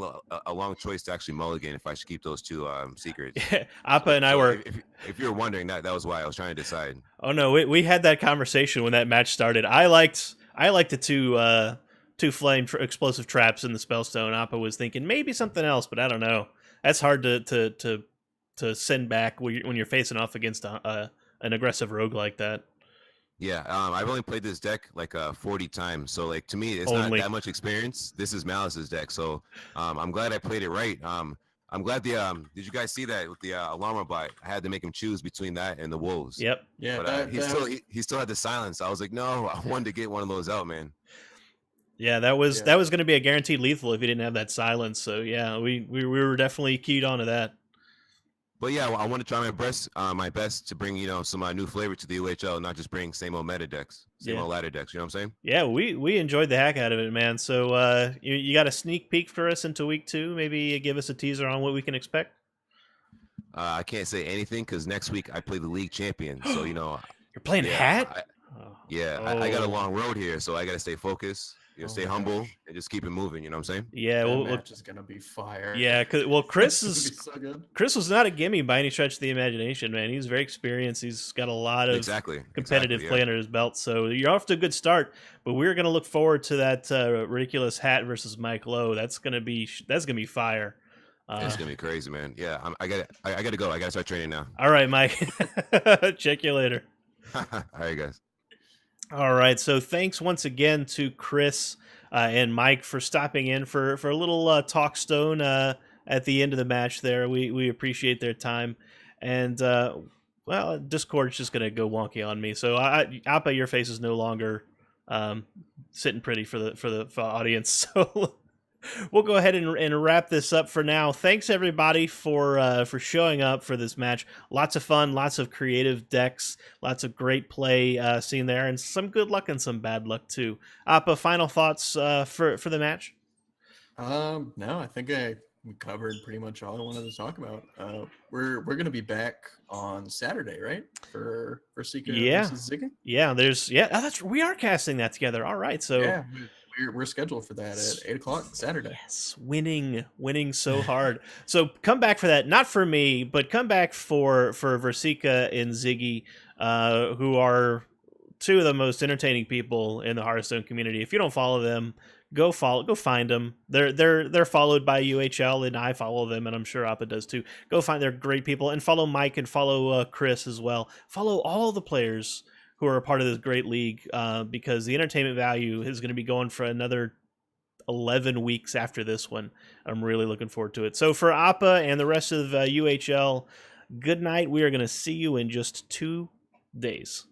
[SPEAKER 4] a long choice to actually mulligan if I should keep those 2 secrets.
[SPEAKER 1] Yeah, Appa and I were.
[SPEAKER 4] If you're wondering, that was why I was trying to decide.
[SPEAKER 1] Oh no, we had that conversation when that match started. I liked the 2 flame explosive traps in the Spellstone. Appa was thinking maybe something else, but I don't know. That's hard to send back when you're facing off against an aggressive rogue like that.
[SPEAKER 4] Yeah, I've only played this deck like 40 times, so like to me, it's
[SPEAKER 1] Only.
[SPEAKER 4] not that much experience. This is Malice's deck, so I'm glad I played it right. I'm glad did you guys see that with the Alarm Bot? I had to make him choose between that and the Wolves.
[SPEAKER 1] Yep.
[SPEAKER 2] Yeah,
[SPEAKER 4] But he still had the silence. I was like, no, I wanted to get one of those out, man.
[SPEAKER 1] Yeah, that was going to be a guaranteed lethal if he didn't have that silence. So yeah, we were definitely keyed onto that.
[SPEAKER 4] But yeah, I want to try my best to bring some new flavor to the UHL, not just bring same old meta decks, same old ladder decks. You know what I'm saying?
[SPEAKER 1] Yeah, we enjoyed the heck out of it, man. So you got a sneak peek for us into week 2? Maybe give us a teaser on what we can expect.
[SPEAKER 4] I can't say anything because next week I play the league champion. So
[SPEAKER 1] You're playing Hat.
[SPEAKER 4] I got a long road here, so I got to stay focused. Stay
[SPEAKER 2] my
[SPEAKER 4] humble
[SPEAKER 2] gosh.
[SPEAKER 4] and just keep it moving. You know what I'm saying?
[SPEAKER 1] Yeah,
[SPEAKER 2] that
[SPEAKER 1] well,
[SPEAKER 2] match is gonna be fire.
[SPEAKER 1] yeah. Chris
[SPEAKER 2] It's
[SPEAKER 1] is
[SPEAKER 2] gonna be so good.
[SPEAKER 1] Chris was not a gimme by any stretch of the imagination, man. He's very experienced. He's got a lot of competitive play under his belt. So you're off to a good start. But we're gonna look forward to that ridiculous Hat versus Mike Lowe. That's gonna be fire.
[SPEAKER 4] It's gonna be crazy, man. Yeah, I gotta go. I gotta start training now.
[SPEAKER 1] All right, Mike. Check you later.
[SPEAKER 4] All right, guys.
[SPEAKER 1] All right. So thanks once again to Chris and Mike for stopping in for a little talk stone at the end of the match there. We appreciate their time. And, well, Discord's just going to go wonky on me. So, Appa, your face is no longer sitting pretty for the audience. So We'll go ahead and wrap this up for now. Thanks everybody for showing up for this match. Lots of fun, lots of creative decks, lots of great play seen there, and some good luck and some bad luck too. Appa, final thoughts for the match?
[SPEAKER 2] No, I think we covered pretty much all I wanted to talk about. We're gonna be back on Saturday, right? For Sika versus Ziggy?
[SPEAKER 1] Yeah, we are casting that together. All right, so
[SPEAKER 2] yeah, we're scheduled for that at 8 o'clock Saturday.
[SPEAKER 1] Yes, winning so hard. So come back for that, not for me, but come back for Versika and Ziggy, who are two of the most entertaining people in the Hearthstone community. If you don't follow them, go find them. They're followed by UHL, and I follow them, and I'm sure Appa does too. Go find, they're great people, and follow Mike and follow Chris as well. Follow all the players who are a part of this great league, because the entertainment value is going to be going for another 11 weeks after this one. I'm really looking forward to it. So for Appa and the rest of UHL, good night. We are going to see you in just 2 days.